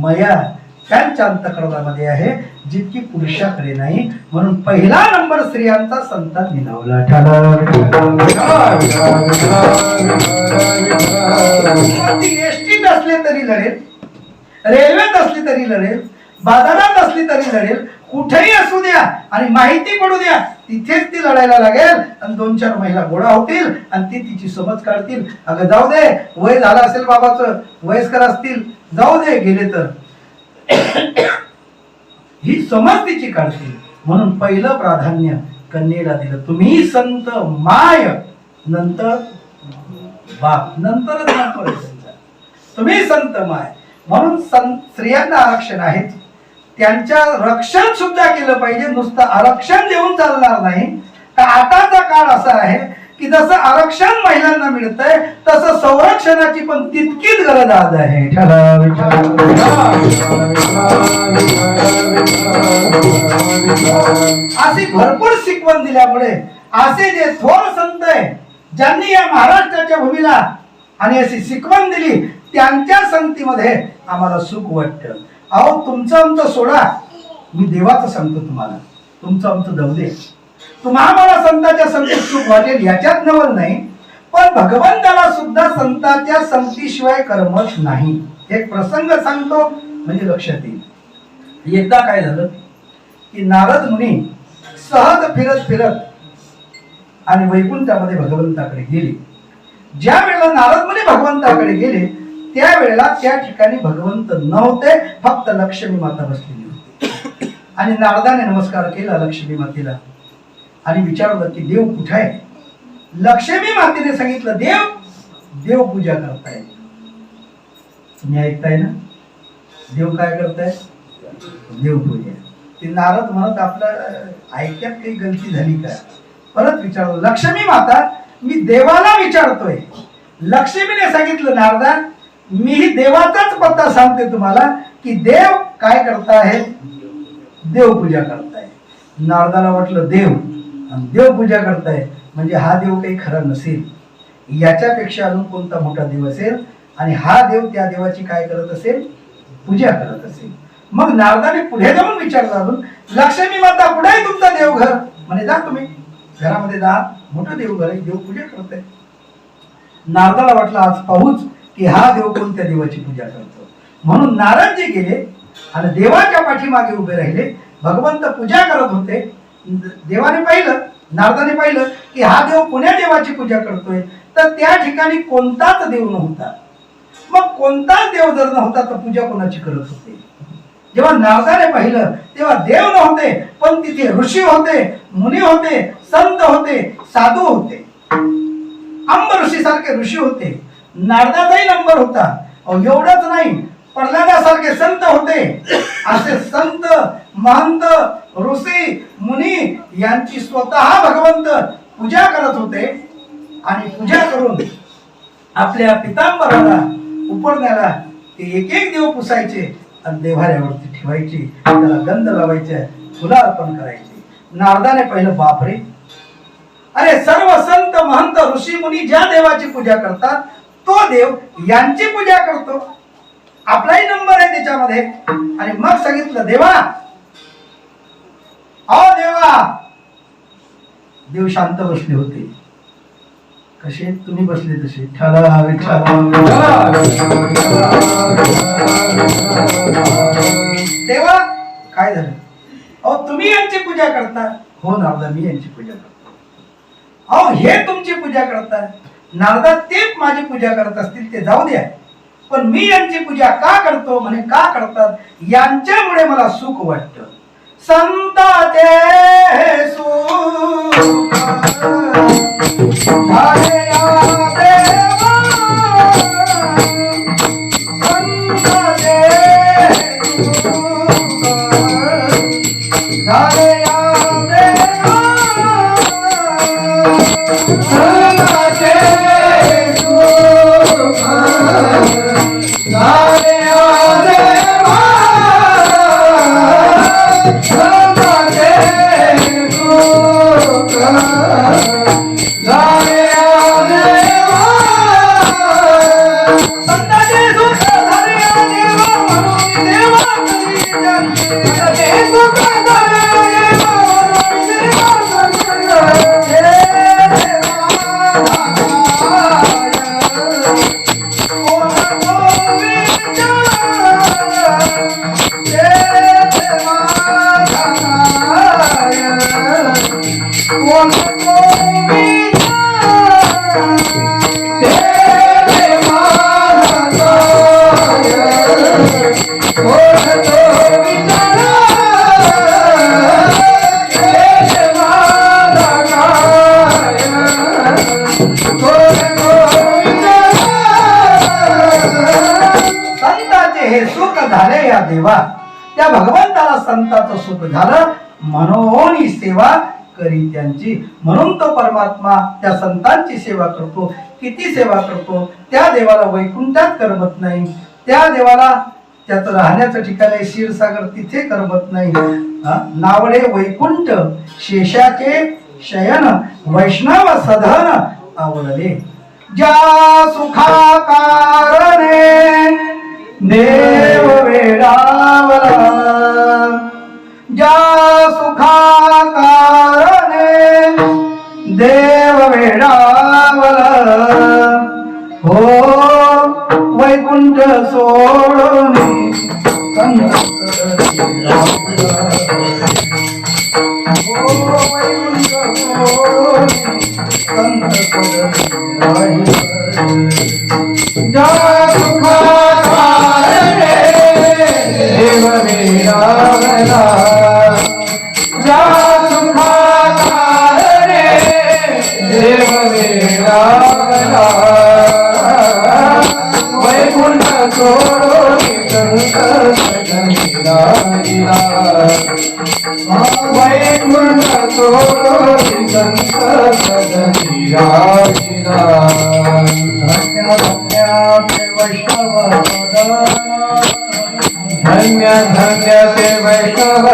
मया त्यांच्या अंतःकरणामध्ये आहे जितकी पुरुषाकडे नाही. म्हणून पहिला नंबर स्त्रियांचा संतांनी लावला. ती एसटीत असले तरी लढेल, रेल्वेत असली तरी लढेल, बाजारात असली तरी लढेल, कुठेही असू द्या आणि माहिती पडू द्या, तिथेच ती लढायला लागेल. आणि 2-4 महिला गोळा होतील आणि ती तिची समज काढतील. अगं जाऊ दे, वय झालं असेल बाबाचं, वयस्कर असतील, जाऊ दे, गेले तर. ही समज तिची काढतील. म्हणून पहिलं प्राधान्य कन्येला दिलं. तुम्ही संत माय, नंतर बाप, नंतरच नंतर तुम्ही संत माय. म्हणून स्त्रियांना आरक्षण आहेच, त्यांच्या रक्षण सुद्धा केलं पाहिजे. नुसतं आरक्षण देऊन चालणार नाही. तर आताचा काळ असा आहे की जसं आरक्षण महिलांना मिळतंय तसं संरक्षणाची पण तितकीच गरज आज आहे. अशी भरपूर शिकवण दिल्यामुळे असे जे थोर संत आहे ज्यांनी या महाराष्ट्राच्या भूमीला आणि अशी शिकवण दिली, त्यांच्या संगतीमध्ये आम्हाला सुख वाटतं. अहो तुमचं आमचं सोडा, मी देवाचं सांगतो तुम्हाला, तुमचं आमचं जाऊ दे. तुम्हाला संतांच्या संगतीत सुख वाटेल याच्यात नवल नाही, पण भगवंताला सुद्धा संतांच्या संगतीशिवाय करमत नाही. एक प्रसंग सांगतो म्हणजे लक्षात येईल. एकदा काय झालं की नारद मुनी सहज फिरत फिरत आणि वैकुंठामध्ये भगवंताकडे गेले. ज्या वेळेला नारद मुनी भगवंताकडे गेले त्यावेळेला त्या ठिकाणी भगवंत नव्हते, फक्त लक्ष्मी माता बसलेली होती. आणि नारदाने नमस्कार केला लक्ष्मी मातेला आणि विचारलं की देव कुठे आहे? लक्ष्मी मातेने सांगितलं देव पूजा करताय. तुम्ही ऐकताय ना? देव काय करताय? देवपूजा. ते नारद म्हणत आपलं ऐक्यात काही गलती झाली का? परत विचारलं लक्ष्मी माता, मी देवाला विचारतोय लक्ष्मीने सांगितलं नारदा, मी देवाचाच पत्ता सांगते तुम्हाला की देव काय करताय, देवपूजा करताय. नारदाला वाटलं देव आणि देवपूजा करताय म्हणजे हा देव काही खरा नसेल, याच्यापेक्षा अजून कोणता मोठा देव असेल आणि हा देव त्या देवाची काय करत असेल, पूजा करत असेल. मग नारदाने पुढे जाऊन विचारलं अजून, लक्ष्मी माता पुढे आहे तुमचं देवघर, म्हणे जा तुम्ही घरामध्ये जा, मोठं देवघर आहे, देवपूजा करत आहे. नारदाला वाटलं आज पाहूच की हा देव कोणत्या देवाची पूजा करतो. म्हणून नारदजी गेले आणि देवाच्या पाठीमागे उभे राहिले. भगवंत पूजा करत होते. देवाने पाहिलं, नारदाने पाहिलं की हा देव कोण्या देवाची पूजा करतोय, तर त्या ठिकाणी कोणताच देव नव्हता. मग कोणताच देव जर नव्हता तर पूजा कोणाची करत होते. जेव्हा नारदाने पाहिलं तेव्हा देव नव्हते, पण तिथे ऋषी होते, मुनी होते, संत होते, साधू होते. अंब ऋषी सारखे ऋषी होते. नारदाचाही नंबर होता. एवढंच नाही, प्रल्हादासारखे संत होते. असे संत, महंत, ऋषी, मुनी यांची स्वतः भगवंत पूजा करत होते. आणि पूजा करून आपल्या पितांबराला, उपरण्याला ते एक एक देव पुसायचे आणि देव्हाऱ्यावरती ठेवायचे, त्याला गंध लावायचे, फुलं अर्पण करायचे. नारदाने पाहिलं, बापरे, अरे सर्व संत, महंत, ऋषी, मुनी ज्या देवाची पूजा करतात तो देव यांची पूजा करतो, आपलाही नंबर आहे त्याच्यामध्ये. आणि मग सांगितलं, देवा, अहो देवा. देव शांत बसले होते. कसे तुम्ही बसले तसे, ठला देवा काय झालं, अहो तुम्ही यांची पूजा करता. हो नारदा, मी यांची पूजा करतो. अहो हे तुमची पूजा करता. नारदा, ते माझी पूजा करत असतील ते जाऊ द्या, पण मी यांची पूजा का करतो, म्हणे का करतात, यांच्यामुळे मला सुख वाटतं. संताचे सुख झाले या देवा, संताचे सुख झाले या देवा, संताचे सुख झाले या देवा, संताचे सुख झाले या देवा, संताचे सुख झाले या देवा, म्हणून देवा करी जन, संताचे सुख झाले या देवा, म्हणून देवा हे सुख झाले या देवा, त्या भगवंताला संताचं सुख झालं म्हणून ही सेवा करी त्यांची. म्हणून तो परमात्मा त्या संतांची सेवा करतो. किती सेवा करतो. त्या देवाला वैकुंठात करमत नाही, त्या देवाला त्याचं राहण्याचं ठिकाण आहे क्षीरसागर, तिथे करमत नाही. नावडे वैकुंठ शेषाचे शयन, वैष्णव सधन आवडले. ज्या सुखा कारणे देव वेडावला, ज्या सुखा कारणे देव वेडावला, हो वैकुंठ सोडून वैकुंठ सोडून संत धन्य धन्य ते वैष्णव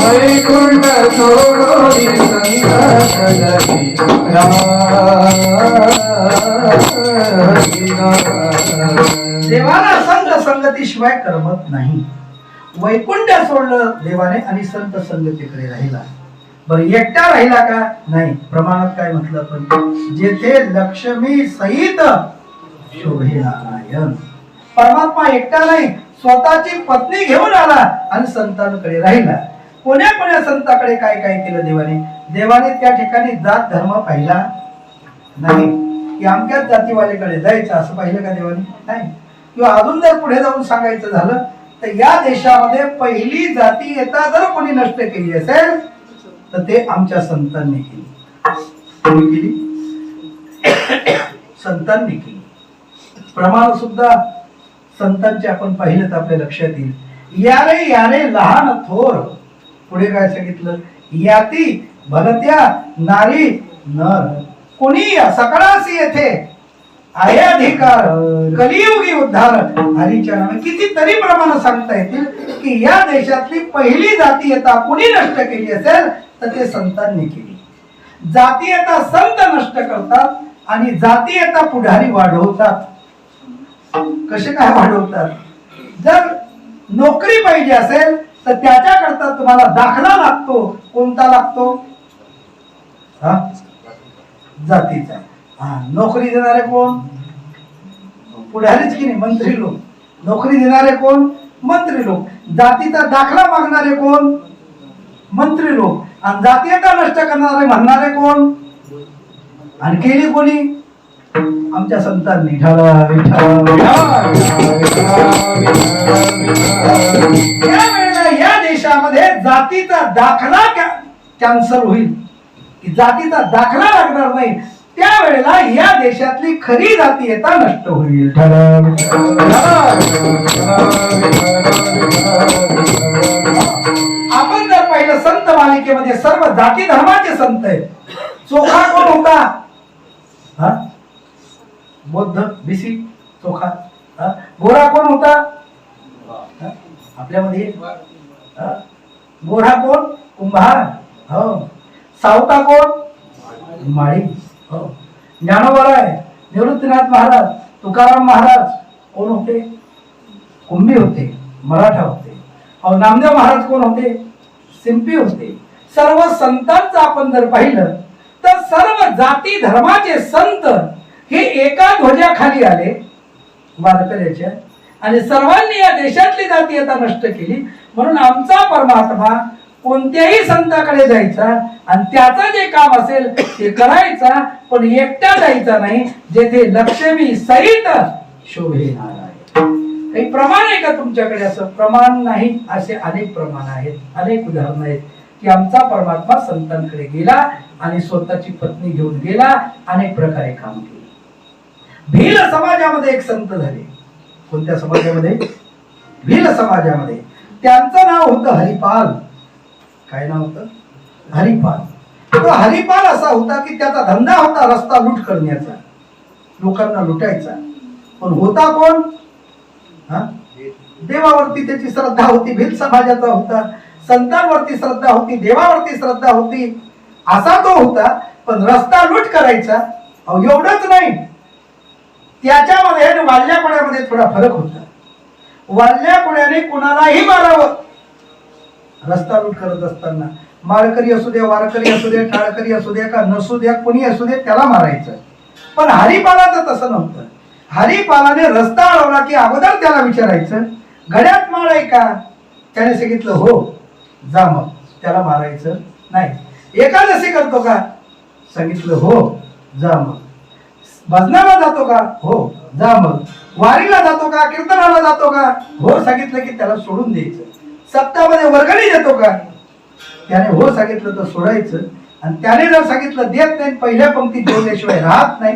वैकुंठ सोडोनी देवाला संत संगतीशिवाय करमत नाही. वैकुंठ सोडलं देवाने आणि संत संगतीकडे राहिला. बरं एकटा राहिला का? नाही. प्रमाणात काय म्हटलं पण, जेथे लक्ष्मी सहित शोभे नारायण. परमात्मा एकटा नाही, स्वतःची पत्नी घेऊन आला आणि संतांकडे राहिला. कोण्या कोण्या संताकडे काय काय केलं देवाने? देवाने त्या ठिकाणी जात धर्म पाहिला नाही की अमक्याच जातीवालेकडे जायचं असं पाहिलं का देवाने? नाही. किंवा अजून जर पुढे जाऊन सांगायचं झालं तर या देशामध्ये पहिली जाती येता जर कोणी नष्ट केली असेल तर ते आमच्या संतांनी केली. कोणी केली? संतांनी केली. प्रमाण सुद्धा संतांचे आपण पाहिलं तर आपल्या लक्षात येईल. यारे यारे लहान थोर. पुढे काय सांगितलं? याती भलत्या नारी नर. कोणी सकळासी येथे आहे अधिकार कलियुगी उद्धार हरीच्या नामे. कितीतरी प्रमाण सांगता येतील की या देशातली पहिली जातीयता कोणी नष्ट केली असेल तर ते संतांनी केली. जातीयता संत नष्ट करतात आणि जातीयता पुढारी वाढवतात. कसे काय वाढवतात? जर नोकरी पाहिजे असेल तर त्याच्याकरता तुम्हाला दाखला लागतो. कोणता लागतो? जातीचा. नोकरी देणारे कोण? पुढारीच की नाही? मंत्री लोक. नोकरी देणारे कोण? मंत्री लोक. जातीचा दाखला मागणारे कोण? मंत्री लोक. आणि जातीयता नष्ट करणारे म्हणणारे कोण? आणि केली कोणी? आमच्या संतांनी. त्यावेळेला या देशामध्ये जातीचा दाखला कॅन्सल होईल की जातीचा दाखला लागणार नाही. त्यावेळेला या देशातली खरी जातीयता नष्ट होईल. आपण जर पाहिलं संत मालिकेमध्ये सर्व जाती धर्माचे संत आहेत. चोखा कोण होता? बौद्ध बीसी चोखा. गोरा कोण होता? आपल्यामध्ये गोरा कोण? कुंभार. हो. सावता कोण? माळी. हो. ज्ञानोबराय, निवृत्तीनाथ महाराज, तुकाराम महाराज कोण होते? कुंभी होते, मराठा होते. अहो नामदेव महाराज कोण होते? सिंपी होते. सर्व संतांचं आपण जर पाहिलं तर सर्व जाती धर्माचे संत हे एका ध्वजाखाली आले वारकऱ्याच्या आणि सर्वांनी या देशातली जातीयता नष्ट केली. म्हणून आमचा परमात्मा कोणत्याही संताकडे जायचा आणि त्याचं जे काम असेल ते करायचा, पण एकटा जायचा नाही. जेथे लक्ष्मी सहित शोभे नारायण. काही प्रमाण आहे का तुमच्याकडे? असं प्रमाण नाही. असे अनेक प्रमाण आहेत, अनेक उदाहरणं आहेत की आमचा परमात्मा संतांकडे गेला आणि स्वतःची पत्नी घेऊन गेला, अनेक प्रकारे काम केले. भील समाजामध्ये एक संत झाले. कोणत्या समाजामध्ये? भील समाजामध्ये. त्यांचं नाव होतं हरिपाल. काय नाव होतं? हरिपाल. तो हरिपाल असा होता की त्याचा धंदा होता रस्ता लूट करण्याचा, लोकांना लुटायचा. पण होता कोण? देवावरती त्याची श्रद्धा होती. भील समाजाचा होता. संतांवरती श्रद्धा होती, देवावरती श्रद्धा होती, असा तो होता. पण रस्ता लूट करायचा, अहो एवढंच नाही, त्याच्यामध्ये आणि वाल्या कोण्यामध्ये थोडा फरक होता. वाल्या कोण्याने कुणालाही मारावं रस्ता लूट करत असताना. माळकरी असू द्या, वारकरी असू द्या, टाळकरी असू द्या का नसू द्या, कोणी असू दे, त्याला मारायचं. पण हरिपालाचं तसं नव्हतं. हरिपालाने रस्ता अडवला की अगोदर त्याला विचारायचं, घड्यात माळ आहे का? त्याने सांगितलं हो, जा मग. त्याला मारायचं नाही. एकादशी करतो का? सांगितलं हो, जा मग. भजनाला जातो का? हो, जा मग. वारीला जातो का? कीर्तनाला जातो का? हो सांगितलं की त्याला सोडून द्यायचं. सप्ताहामध्ये वर्गणी देतो का? त्याने हो सांगितलं तर सोडायचं. आणि त्याने जर सांगितलं देत नाही, पहिल्या पंक्तीत जेवल्याशिवाय राहत नाही,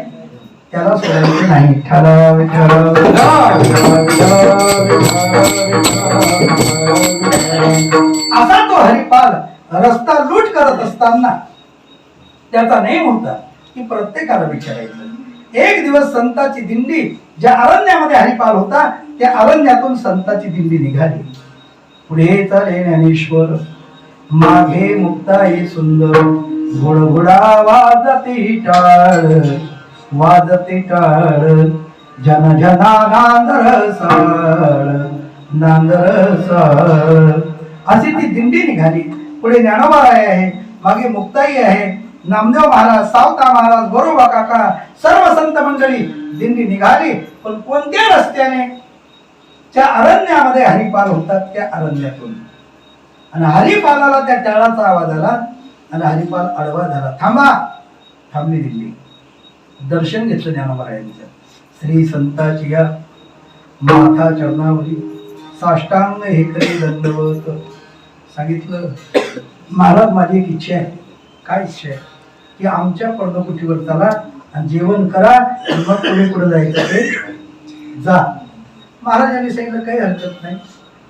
त्याला सोडायचं नाही. ठराव ठराव असा तो हरिपाल रस्ता लूट करत असताना त्याचा नेम होता की प्रत्येकाला विचारायचं. एक दिवस संतांची दिंडी, ज्या अरण्यामध्ये हरिपाल होता त्या अरण्यातून संतांची दिंडी निघाली. पुढे चाले ज्ञानेश्वर, मागे मुक्ताई सुंदर, घोडघोडा वाजती टाळ, वाजती टाळ, जन जना नांदर साळ, नांदर साळ. अशी ती दिंडी निघाली. पुढे ज्ञानोबा आहे, मागे मुक्ताई आहे, नामदेव महाराज, सावता महाराज, गोरोबा काका, सर्व संत मंडळी दिंडी निघाली. पण कोणत्या रस्त्याने? त्या अरण्यामध्ये हरिपाल होतात त्या अरण्यातून. आणि हरिपालाला त्या टाळाचा आवाज आला आणि हरिपाल आडवा झाला. थांबा. थांबली दिंडी. दर्शन घेतलं ज्ञानोबा यांचं. श्री संताची या माथा चरणावरी साष्टांग हे करे दंडवत. सांगितलं, महाराज माझी एक इच्छा आहे. काय इच्छा आहे? की आमच्या पर्णकुटीवर चला आणि जेवण करा आणि मग पुढे पुढे जायचं ते जा. महाराजांनी सांगितलं काही हरकत नाही,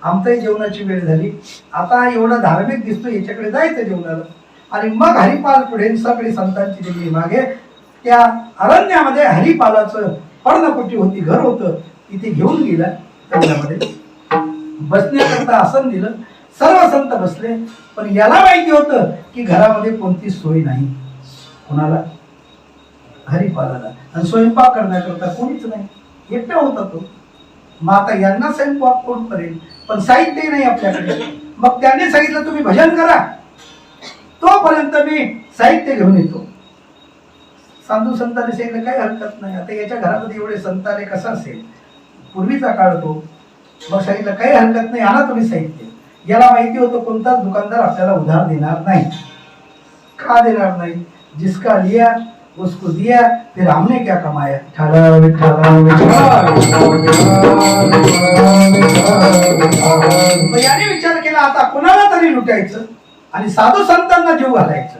आमच्याही जेवणाची वेळ झाली, आता एवढा धार्मिक दिसतो, याच्याकडे जायचं जेवणाला. आणि मग हरिपाल पुढे, सगळी संतांची दिंडी मागे. त्या अरण्यामध्ये हरिपालाचं पर्णकुटी होती, घर होतं, तिथे घेऊन गेला. त्यामध्ये बसण्याकरता आसन दिलं. सर्व संत बसले. पण याला माहिती होतं की घरामध्ये कोणती सोय नाही. कोणाला? हरिपालाला. आणि स्वयंपाक करण्याकरता कोणीच नाही, एकटा होता तो. मग आता यांना स्वयंपाक कोण करेल? पण साहित्य नाही आपल्याकडे. मग त्याने सांगितलं तुम्ही भजन करा, तोपर्यंत मी साहित्य घेऊन येतो. साधू संतांनी सांगितलं काही हरकत नाही. आता याच्या घरामध्ये एवढे संत आले, कसं असेल? पूर्वीचा काळ तो. मग सांगितलं काही हरकत नाही, आणा तुम्ही साहित्य. याला माहिती होतं कोणताच दुकानदार आपल्याला उधार देणार नाही. का देणार नाही? जिसका लिया उसको दिया, फिर हमने क्या कमाया. ठराव ठराव याने विचार केला आता कोणाला तरी लुटायचं आणि साधू संतांना जीव घालायचं.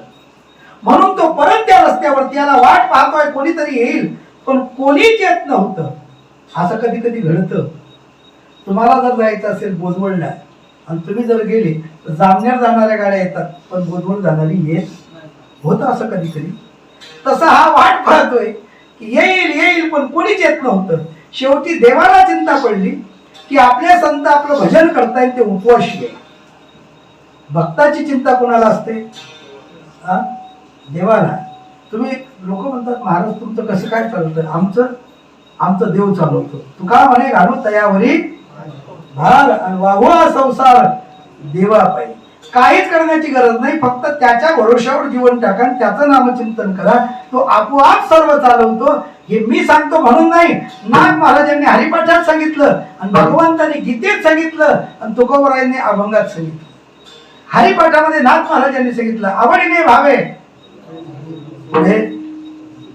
म्हणून तो परत त्या रस्त्यावरती याला वाट पाहतोय, कोणीतरी येईल, पण कोणीच येत नव्हतं. असं कधी कधी घडतं. तुम्हाला जर जायचं असेल बोजवळला आणि तुम्ही जर गेले तर जामनेर जाणाऱ्या गाड्या येतात, पण बोजवळ जाणारी येत होतं. असं कधी कधी तसा हा वाट पाहतोय की येईल येईल, पण कोणीच येत नव्हतं. शेवटी देवाला चिंता पडली की आपले संत आपलं भजन करतायत, ते उपवाशी आहे. भक्ताची चिंता कोणाला असते? देवाला. तुम्ही लोक म्हणतात महाराज तुमचं कसं काय चालतं? आमचं देव चालवतो. तुका म्हणे घालू तयावरी भार आणि वाहवा संसार देवा पाहिजे. काहीच करण्याची गरज नाही, फक्त त्याच्या भरोशावर जीवन टाका आणि त्याचं नामचिंतन करा. तो आपोआप सर्व चालवतो. हे मी सांगतो म्हणून नाही, नाथ महाराजांनी हरिपाठात सांगितलं आणि भगवंतांनी गीतेत सांगितलं आणि तुकोबरायांनी अभंगात सांगितलं. हरिपाठामध्ये नाथ महाराजांनी सांगितलं आवडीने भावे पुढे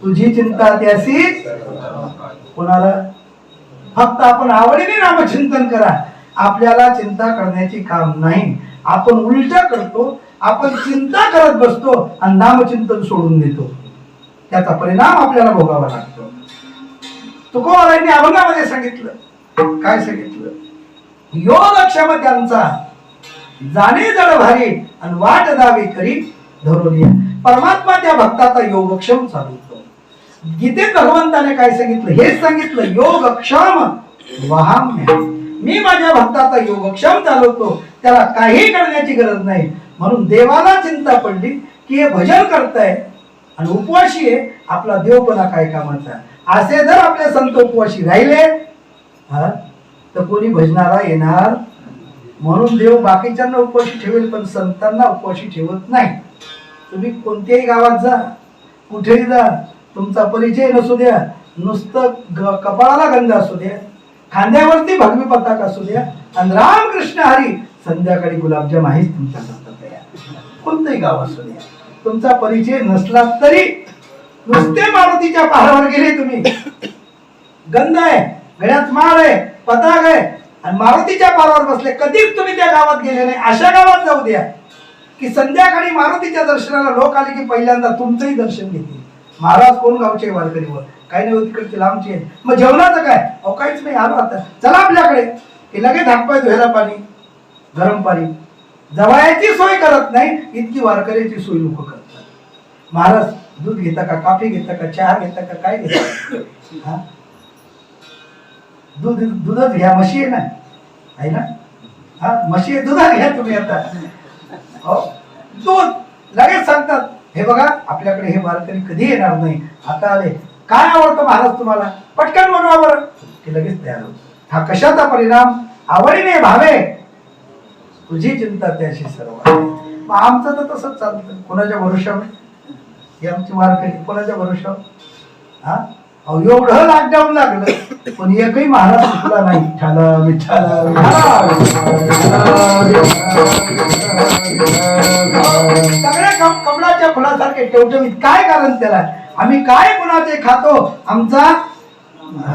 तुझी चिंता त्यासी कोणाला. फक्त आपण आवडीने नामचिंतन करा. आपल्याला चिंता करण्याची काम नाही. आपण उलट करतो, आपण चिंता करत बसतो आणि नामचिंतन सोडून देतो. त्याचा परिणाम आपल्याला भोगावा लागतो. तुकोबारायांनी अभंगामध्ये सांगितलं, काय सांगितलं? योगक्षम त्यांचा जाणे जड भारी आणि वाट दावी करी धरून. परमात्मा त्या भक्ताचा योगक्षम चालवतो. गीतेत भगवंताने काय सांगितलं? हेच सांगितलं, योगक्षम वहाम्य. मी माझ्या भक्ताचा योगक्षम चालवतो, त्याला काही करण्याची गरज नाही. म्हणून देवाला चिंता पडली की हे भजन करताय आणि उपवाशी आहे, आपला देवपणा काय कामाचा. असे जर आपले संत उपवाशी राहिले तर कोणी भजनाला येणार. म्हणून देव बाकीच्यांना उपवाशी ठेवेल पण संतांना उपवाशी ठेवत नाही. तुम्ही कोणत्याही गावात जा, कुठेही जा, तुमचा परिचय नसू द्या, नुसतं कपाळाला गंध असू द्या, खांद्यावरती भगवी पताका असू द्या आणि रामकृष्ण हरी संध्याकाळी गुलाबजाम आहेच तुमच्या हातात तयार. कोणतंही गाव असू द्या, तुमचा परिचय नसला तरी नुसते मारुतीच्या पहाडावर गेले तुम्ही, गंध आहे, गळ्यात माळ आहे, पताक आहे आणि मारुतीच्या पहाडावर बसले, कधीच तुम्ही त्या गावात गेले नाही. अशा गावात जाऊ द्या की संध्याकाळी मारुतीच्या दर्शनाला लोक आले की पहिल्यांदा तुमचंही दर्शन घेतील. महाराज कोण गावचे वारकरीवर काही नाही, तिकडचे लांबचे. मग जेवणाचं काय? अहो काहीच नाही, आलो आता, चला आपल्याकडे. की लगेच हातपाय धुवायला पाणी, गरम पाणी, जवळची सोय करत नाही, इतकी वारकऱ्याची सोय लोक करतात. महाराज दूध घेता का, कॉफी घेता का, चहा घेता का, काय घेता? दूधच घ्या, म्हशी आहे ना, आहे ना, हा म्हशी आहे, दुधात घ्या तुम्ही आता. दूध लगेच सांगतात, हे बघा आपल्याकडे हे वारकरी कधी येणार नाही, आता आले, काय आवडतं महाराज तुम्हाला, पटकन बनवा बरं, की लगेच तयार होत. हा कशाचा परिणाम? आवडीने भावे, तुझी चिंता त्याशी सर्व. मग आमचं तर तसंच चालतं, कोणाच्या भरोशावर हे आमची वारकरी, कोणाच्या भरोशावर. हा अहो एवढं लॉकडाऊन लागलं पण एकही महाराज सुटला नाही. विठ्ठला विठ्ठला सगळे कमळाच्या फुलासारखे टवटवीत. काय कारण त्याला? आम्ही काय कुणाचे खातो, आमचा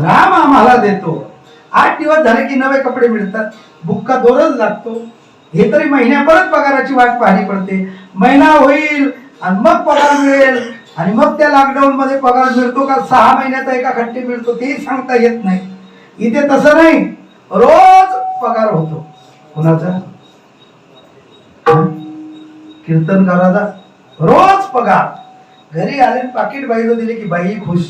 राम आम्हाला देतो. 8 दिवस झाले की नवे कपडे मिळतात, बुक्का दररोज लागतो. हे तरी महिन्या परत पगाराची वाट पाहणी पडते. महिना होईल आणि मग पगार मिळेल आणि मग त्या लॉकडाऊन मध्ये पगार मिळतो का 6 महिन्याचा एका खट्टी मिळतो तेही सांगता येत नाही. इथे तसं नाही, रोज पगार होतो. कुणाचा? कीर्तनकाराचा रोज पगार. घरी आले पाकिट बाईला दिले की बाई खुश,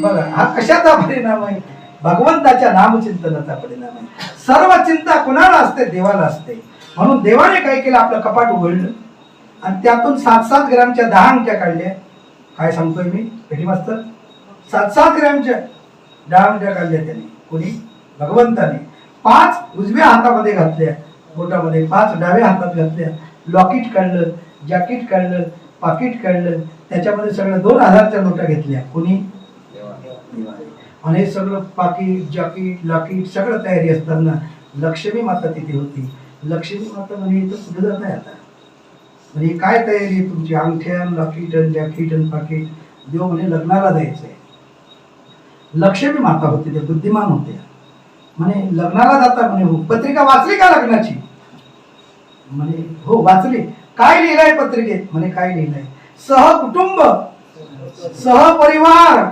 बघा हा कशाचा परिणाम आहे? भगवंताच्या नामचिंतनाचा परिणाम आहे. सर्व चिंता कुणाला असते? देवाला असते. म्हणून देवाने काय केलं, आपलं कपाट उघडलं आणि त्यातून 7-7 ग्रॅमच्या 10 अंगठ्या काढल्या. काय सांगतोय मी पेटी मास्तर? 7-7 ग्रॅमच्या 10 अंगठ्या काढल्या त्याने. कोणी? भगवंताने. 5 उजव्या हातामध्ये घातल्या बोटामध्ये, 5 डाव्या हातात घातल्या. लॉकेट काढलं, जॅकेट काढलं, पाकिट काढलं, त्याच्यामध्ये सगळं 2000च्या नोटा घेतल्या. कोणी? आणि हे सगळं पाकिट, जॅकेट, लॉकेट सगळं तयारी असताना लक्ष्मी माता तिथे होती. लक्ष्मी माता म्हणे इथं कुठे जात आहे आता? म्हणजे काय तयारी तुमची? अंगठ्या, लॉकेट, जॅकेट आणि पाकिट. देव म्हणे लग्नाला जायचंय. लक्ष्मी माता होती, ते बुद्धिमान होते. म्हणे लग्नाला जाता म्हणे, हो. पत्रिका वाचली का लग्नाची? म्हणे हो वाचली. काय लिहिलंय पत्रिकेत? म्हणे काय लिहिलंय? सहकुटुंब, सहपरिवार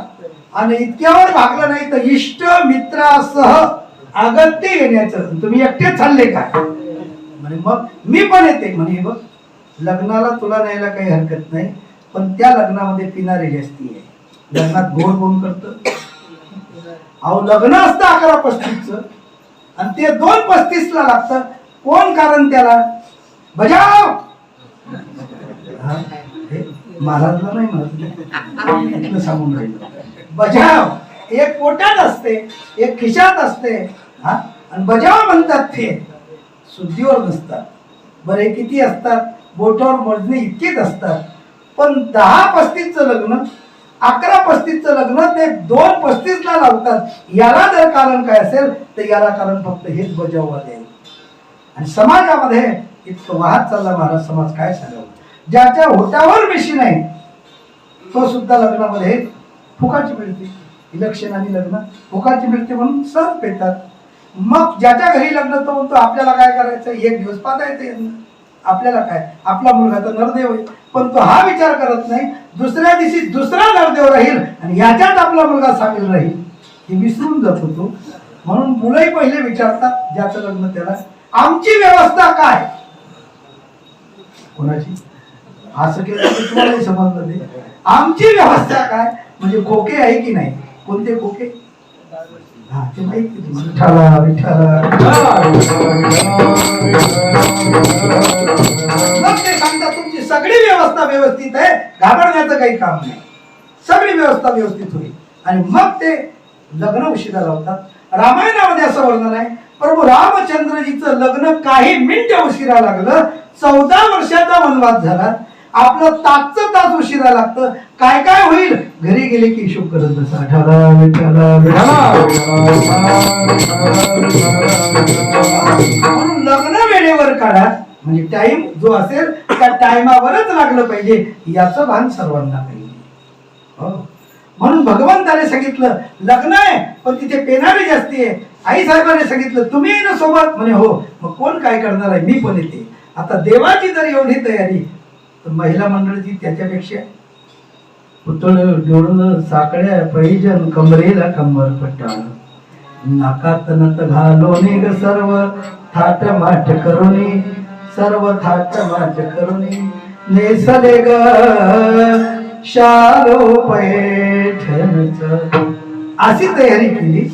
आणि इतक्यावर भागलं नाही तर इष्ट मित्रासह अगत्य येण्याचं. तुम्ही एकटेच चालले का? म्हणे मग मी पण येते. म्हणे बघ लग्नाला तुला न्यायला काही हरकत नाही, पण त्या लग्नामध्ये पिणारी जास्ती आहे. लग्नात गोड कोण करतं? अहो लग्न असतं 11:35 आणि ते 2:35 लागतं. कोण कारण त्याला? बजाव. महाराजला नाही म्हणत, सांगून राहिलं. बजाव एक पोटात असते, एक खिशात असते. आणि बजाव म्हणतात ते शुद्धीवर नसतात. बरे किती असतात? बोटावर मोजणे इतकेच असतात. पण 10:35चं लग्न, 11:35चं लग्न ते 2:35ला लावतात. याला जर कारण काय असेल तर याला कारण फक्त हेच बजाववाद आहे. आणि समाजामध्ये इतकं वाहत चालला महाराज समाज, काय सांगावं. ज्याच्या होटावर मिशी नाही तो सुद्धा लग्नामध्ये फुकाची मिळते. इलेक्शन आणि लग्न फुकाची मिळते म्हणून सहज पेतात. मग ज्याच्या घरी लग्न तो म्हणतो आपल्याला काय करायचं, 1 दिवस पाठायचं. आपल्याला काय, आपला मुलगा तर नरदेव आहे. पण तो हा विचार करत नाही दुसऱ्या दिवशी दुसरा नरदेव राहील आणि याच्यात आपला मुलगा सामील राहील, हे विसरून जात होतो. म्हणून मुलंही पहिले विचारतात ज्याचं लग्न त्याला. आमची व्यवस्था काय? कोणाची? असं केलं तर तुम्हालाही समजलं नाही. आमची व्यवस्था काय म्हणजे खोके आहे की नाही? कोणते खोके? हा ते माहिती तुम्हाला. विठ्ठला मग ते सांगतात तुमची सगळी व्यवस्था व्यवस्थित आहे, घाबरण्याचं काही काम नाही, सगळी व्यवस्था व्यवस्थित होईल. आणि मग ते लग्न उशिरा लावतात. रामायणामध्ये असं वर्णन आहे, प्रभू रामचंद्रजीचं लग्न काही मिनिट उशिरा लागलं. 14 वर्षाचा वनवास झाला. आपलं तासचं तास उशिरा लागतं. काय काय होईल घरी गेले की हिशोब करत बसा. विठ्ठला विठ्ठला म्हणून लग्न वेळेवर काढा. म्हणजे टाइम जो असेल त्या टाइमावरच लागलं पाहिजे, याचं भान सर्वांना पाहिजे. हो. म्हणून भगवंताने सांगितलं लग्न आहे पण तिथे पेनारी जास्ती आहे. आई साहेबांनी सांगितलं तुम्ही येणं सोबत, म्हणे हो. मग कोण काय करणार आहे? मी पण येते. आता देवाची जर एवढी तयारी तर महिला मंडळीची त्याच्यापेक्षा. पुतळ जोडून साकड्या पैजन कमरेला कंबर पट्टा, नाकात नत घालोनी ग सर्व थाट माठ करुनी, सर्व थाट माठ करुनी नेसले ग शालो पैठणच. अशी तयारी केली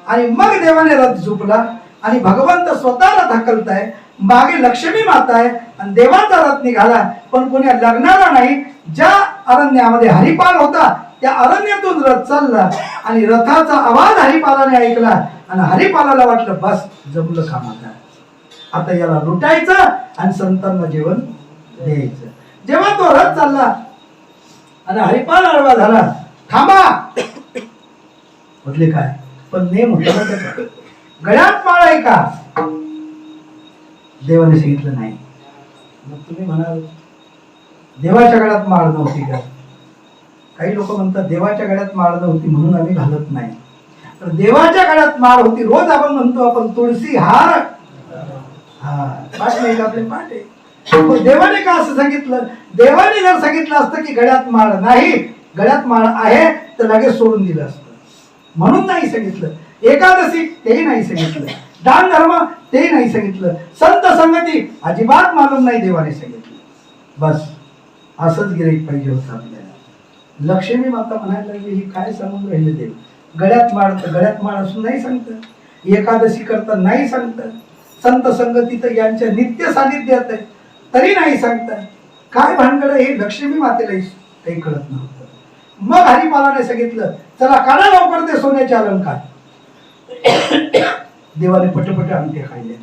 आणि मग देवाने रथ झुकला आणि भगवंत स्वतःला ढकलताय. मागे लक्ष्मी माता आहे आणि देवाचा रथ निघाला. पण कोणी लग्नाला नाही. ज्या अरण्यामध्ये हरिपाल होता त्या अरण्यातून रथ चालला आणि रथाचा आवाज हरिपालाने ऐकला आणि हरिपालाला वाटलं बस जमलं काम आता याला लुटायचं आणि संतांना जेवण द्यायचं. जेव्हा तो रथ चालला आणि हरिपाल आडवा झाला, थांबा म्हटले काय? पण नेम होता ना त्याचा, गळ्यात माळ आहे का? देवाने सांगितलं नाही. मग तुम्ही म्हणाल देवाच्या गळ्यात माळ नव्हती का? काही लोक म्हणतात देवाच्या गळ्यात माळ नव्हती म्हणून आम्ही घालत नाही. तर देवाच्या गळ्यात माळ होती. रोज आपण म्हणतो आपण तुळशी हार, हा पाठ नाही का आपले? पाठ आहे. देवाने का असं सांगितलं? देवाने जर सांगितलं असतं की गळ्यात माळ नाही, गळ्यात माळ आहे, तर लगेच सोडून दिलं असतं. म्हणून नाही सांगितलं. एकादशी तेही नाही सांगितलं. दान धर्म तेही नाही सांगितलं. संत संगती अजिबात मालूम नाही देवाने सांगितलं. बस असंच गिराईक पाहिजे होतं आपल्याला. लक्ष्मी माता म्हणायला लागली ही काय सांगून राहिले देव? गळ्यात माळ तर गळ्यात माळ असून नाही सांगतं, एकादशी करता नाही सांगतं, संत संगती तर यांच्या नित्य सानिध्यात आहे तरी नाही सांगतात. काय भानगड हे लक्ष्मी मातेला काही कळत नव्हतं. मग हरिपालाने सांगितलं चला काढा लवकर ते सोन्याचे अलंकार. देवाने पटपट अंगठ्या काढल्या,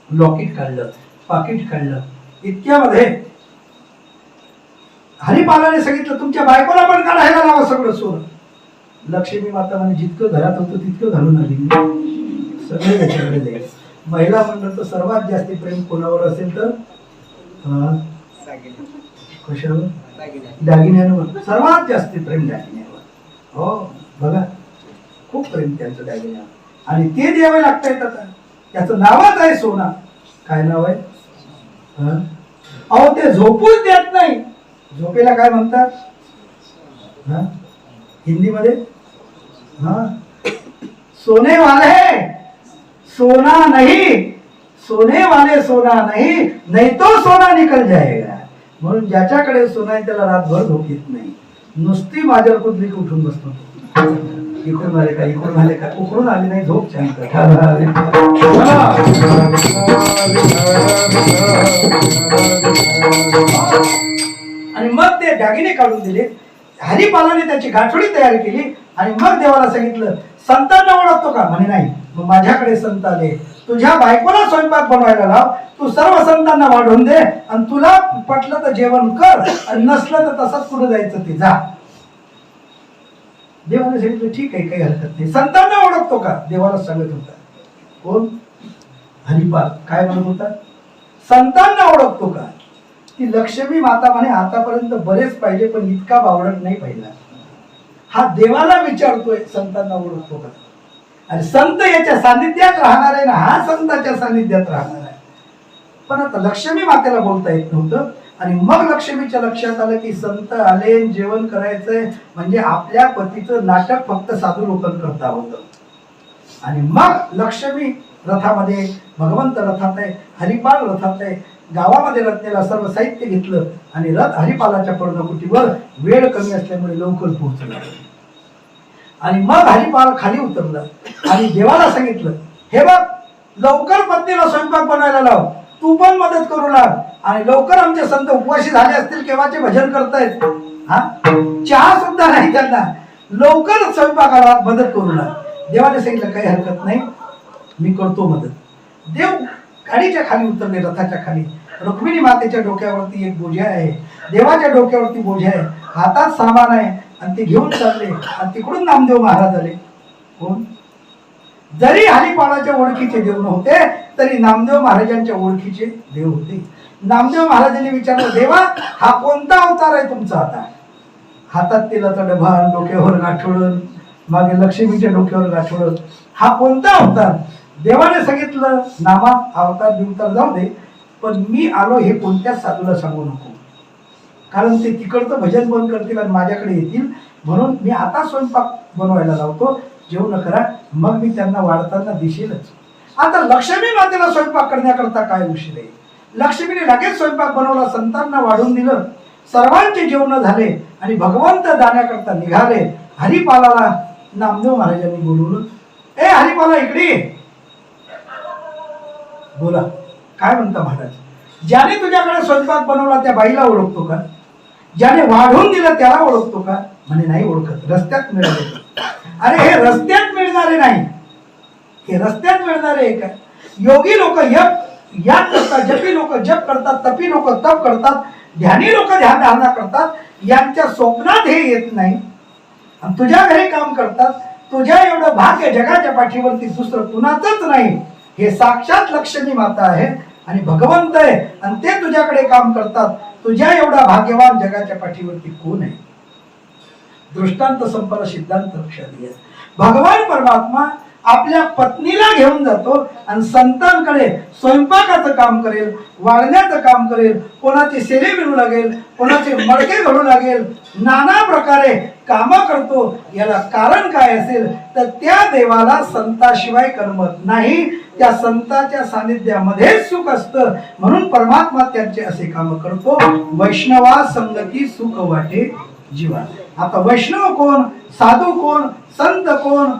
लॉकेट काढलं, पाकिट काढलं. इतक्यामध्ये हरिपालाने सांगितलं तुमच्या बायकोला पण काढायला लावा सगळं सोनं. लक्ष्मी माता म्हणे जितकं घरात होतं तितकं घालून आली, सगळे त्याच्याकडे द्यायचं. महिला मंडळ तर सर्वात जास्त प्रेम कोणावर असेल तर कशावर? दागिन्यांवर. सर्वात जास्त प्रेम दागिन्यावर. हो बघा खूप प्रेम त्यांचं दागिन्यावर. आणि ते द्यावे लागतायत. आता त्याचं नावच आहे सोना. काय नाव आहे? अहो ते झोपूच देत नाही. झोपेला काय म्हणतात हिंदीमध्ये? सोने वाले सोना नहीं, सोने वाले सोना नहीं, नहीं तो सोना निकल जाएगा. म्हणून ज्याच्याकडे सोना आहे त्याला रातभर झोप येत नाही. नुसती माझ्यावर कुठली उठून बसतो. इकडून आले का, इकडून आले का, उकडून आले नाही झोप शांत. आणि मग ते दागिने काढून दिले. हरिपालाने त्याची गाठोडी तयार केली आणि मग देवाला सांगितलं संतांना ओळखतो का? म्हणे नाही. मग माझ्याकडे संत आले, तुझ्या बायकोला स्वयंपाक बनवायला लाव, तू सर्व संतांना वाढवून दे आणि तुला पटलं तर जेवण कर आणि नसलं तर तसंच कुठं जायचं ते जा. देवाने सांगितलं ठीक आहे काही हरकत नाही. संतांना ओळखतो का? देवाला सांगत होता. कोण? हरिपाल. काय म्हणत होता? संतांना ओळखतो का? ती लक्ष्मी माता म्हणे आतापर्यंत बरेच पाहिले पण इतका बावळट नाही पाहिला. हा देवाला विचारतोय संतांना ओळखतो का? आणि संत याच्या सानिध्यात राहणार आहे ना, हा संतांच्या सानिध्यात राहणार आहे. पण आता लक्ष्मी मातेला बोलता येत नव्हतं. आणि मग लक्ष्मीच्या लक्षात आलं की संत आले, जेवण करायचंय म्हणजे आपल्या पतीचं नाटक फक्त साधू लोकं करता होतं. आणि मग लक्ष्मी रथामध्ये, भगवंत रथात आहे, हरिपाल रथात आहे. गावामध्ये रचलेला सर्व साहित्य घेतलं आणि रथ हरिपालाच्या पर्णकुटीवर वेळ कमी असल्यामुळे लवकर पोहोचला. आणि मग हरिपाल खाली उतरला आणि देवाला सांगितलं, हे बघ, लवकर पत्नीला स्वयंपाक बनवायला लाव, तू पण मदत करू लाग, आणि लवकर आमचे संत उपवासी झाले असतील केव्हाचे भजन करतायत, हा चहा सुद्धा नाही त्यांना, लवकर स्वयंपाकाला मदत करू लाग. देवाने सांगितलं, काही हरकत नाही, मी करतो मदत. देव गाडीच्या खाली उतरले, रथाच्या खाली. रुक्मिणी मातेच्या डोक्यावरती एक बोजा आहे, देवाच्या डोक्यावरती बोजा आहे, हातात सामान आहे, आणि ते घेऊन चालले. आणि तिकडून नामदेव महाराज आले. कोण? जरी हरिपाळाच्या ओळखीचे देव नव्हते तरी नामदेव महाराजांच्या ओळखीचे देव होते. नामदेव महाराजांनी विचारलं, देवा, हा कोणता अवतार आहे तुमचा? आता हातात तेलाचा डबा, डोक्यावर गाठोडं, मागे लक्ष्मीच्या डोक्यावर गाठोडं, हा कोणता अवतार? देवाने सांगितलं, नामा, अवतार बिवतार जाऊ दे, पण मी आलो हे कोणत्याच साधूला सांगू नको, कारण ते तिकडचं भजन बंद करतील आणि माझ्याकडे येतील. म्हणून मी आता स्वयंपाक बनवायला लावतो, जेवण करा, मग मी त्यांना वाढताना दिसेलच. आता लक्ष्मी मातेला स्वयंपाक करण्याकरता काय उशीर आहे? लक्ष्मीने लगेच स्वयंपाक बनवला, संतांना वाढून दिलं, सर्वांचे जेवण झाले आणि भगवंत जाण्याकरता निघाले. हरिपालाला नामदेव महाराजांनी बोलवलं, ए हरिपाला, इकडे ये. बोला, काय म्हणता महाराज? ज्याने तुझ्याकडे स्वयंपाक बनवला त्या बाईला ओळखतो का? ज्याने वाढून दिलं त्याला ओळखतो का? म्हणे नाही ओळखत, रस्त्यात मिळाले. अरे हे रस्त्यात मिळणारे नाही, हे रस्त्यात मिळणारे का? योगी लोक याद करतात, जपी लोक जप करतात, तपी लोक तप करतात, ध्यानी लोक ध्यान धारणा करतात, यांच्या स्वप्नात हे येत नाही. आणि तुझ्या घरी काम करतात, तुझ्या एवढं भाग्य जगाच्या पाठीवरती दुसरं कुणाचंच नाही. हे साक्षात लक्ष्मी माता आहे आणि भगवंत आहे, आणि ते तुझ्याकडे काम करतात. तुझ्या एवढा भाग्यवान जगाच्या पाठीवरती कोण आहे? दृष्टांत संपन्न सिद्धांत लक्षात घ्या. भगवान परमात्मा आपल्या पत्नीला घेऊन जातो आणि संतांकडे स्वयंपाकाचं काम करेल, वाढण्याचं काम करेल, कोणाची सेले मिळू लागेल, कोणाचे मडके घडू लागेल, नाना प्रकारे काम करतो. याला कारण काय असेल तर त्या देवाला संताशिवाय करमत नाही, त्या संताच्या सानिध्यामध्ये सुख असतं, म्हणून परमात्मा त्यांचे असे काम करतो. वैष्णवा संगती सुख वाटे जीवा. आता वैष्णव कोण, साधू कोण, संत कोण,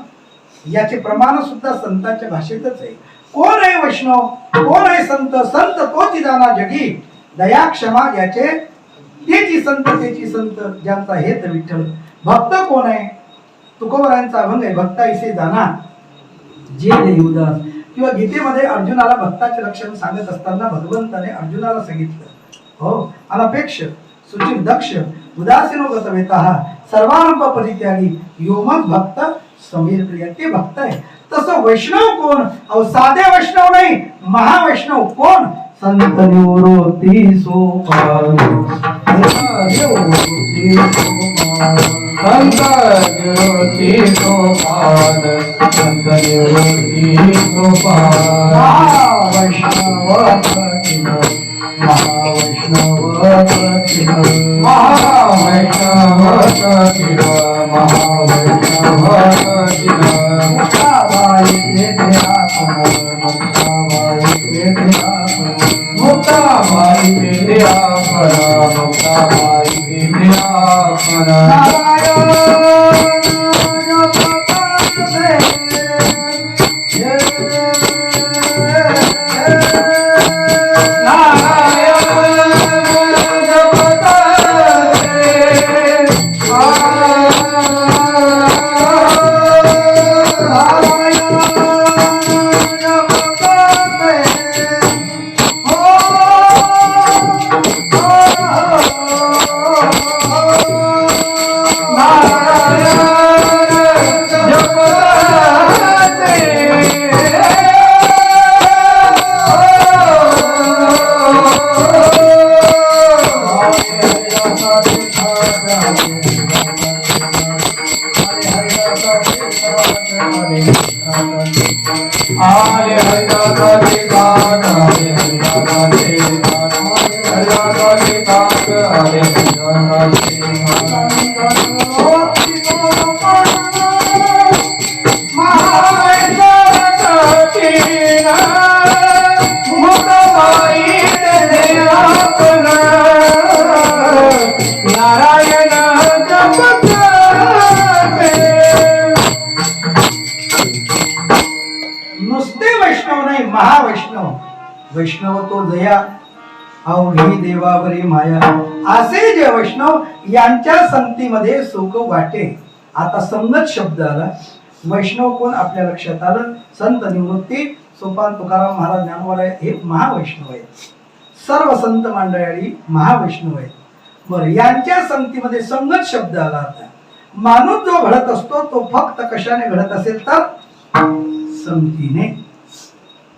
याचे प्रमाण सुद्धा संतांच्या भाषेतच आहे. कोण आहे वैष्णव, कोण आहे संत? संत तोची जाना जगी, दया क्षमा याचे तेची संत, तेची संत ज्यांचा हेत विठ्ठल. भक्त कोण आहे? तुकोबरायांचा अभंग आहे, भक्ता इसे जाना जे देवदास. किंवा गीतेमध्ये अर्जुनाला भक्ताचे लक्षण सांगत असताना भगवंताने अर्जुनाला सांगितलं, हो, अनपेक्ष सुचिर दक्ष उदासीनो गतवेतः सर्वारंभ परित्यागी यो मग भक्त समीर प्रिय. ते भक्त आहे. तसं वैष्णव कोण? अहो साधे वैष्णव नाही, महावैष्णव कोण? संत निवृत्ती सोपान, संत निवृत्ती सोपान, संत निवृत्ती सोपान. महावैष्णव प्रतिम, महावैष्णव प्रतिम, महावैष्णव प्रतिम, महावैष्णव प्रतिम. मुक्ताबाई तेथे आपण, मुक्ताबाई तेथे आपण, मुक्ताबाई तेथे आपण, मुक्ताबाई तेथे आपण. नारायण महावैष्णव वैष्णव तो जया अवघी देवावरी माया, असे जे वैष्णव यांच्या संगतीमध्ये सुख वाटे. आता संगत शब्द आला. वैष्णव कोण आपल्या लक्षात आलं. संत निवृत्ती, सोपान तुकाराम महाराज, ज्ञानोबा हे महावैष्णव आहेत. सर्व संत मंडळी महावैष्णव आहेत. बरं, यांच्या संगतीमध्ये संगत शब्द आला. आता माणूस जो घडत असतो तो फक्त कशाने घडत असेल तर संगतीने.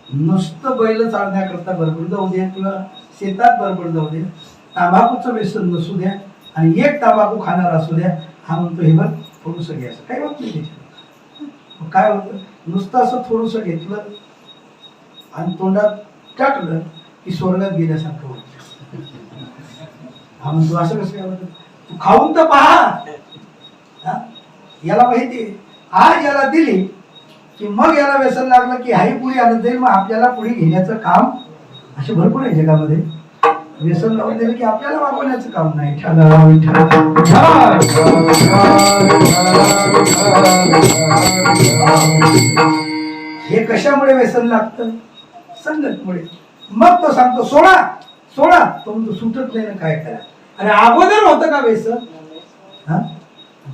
नुसतं बैल चालण्याकरता बरोबर जाऊ द्या किंवा शेतात बरोबर जाऊ द्या, तांबाखूचं व्यसन नसू द्या आणि एक तांबाखू खाणार असू द्या, हा म्हणतो हे बघ थोडंसं घ्यायचं, काही होत नाही त्याच्यात. काय होतं, नुसतं असं थोडंसं घेतलं आणि तोंडात टाकलं की स्वर्गात गेल्यासारखं होतं. हा म्हणतो असं कसं काय होतं, तू खाऊन तर पहा. याला माहिती आज याला दिली की मग याला व्यसन लागलं की हाही पुढे आणत जाईल, मग आपल्याला पुढे घेण्याचं काम. असे भरपूर आहे जगामध्ये. व्यसन लावून दिलं की आपल्याला वागवण्याचं काम नाही. हे कशामुळे व्यसन लागतं, संगतमुळे. मग तो सांगतो सोडा सोडा, तो म्हणतो सुटत नाही ना, काय करा. अरे अगोदर होतं का व्यसन. हा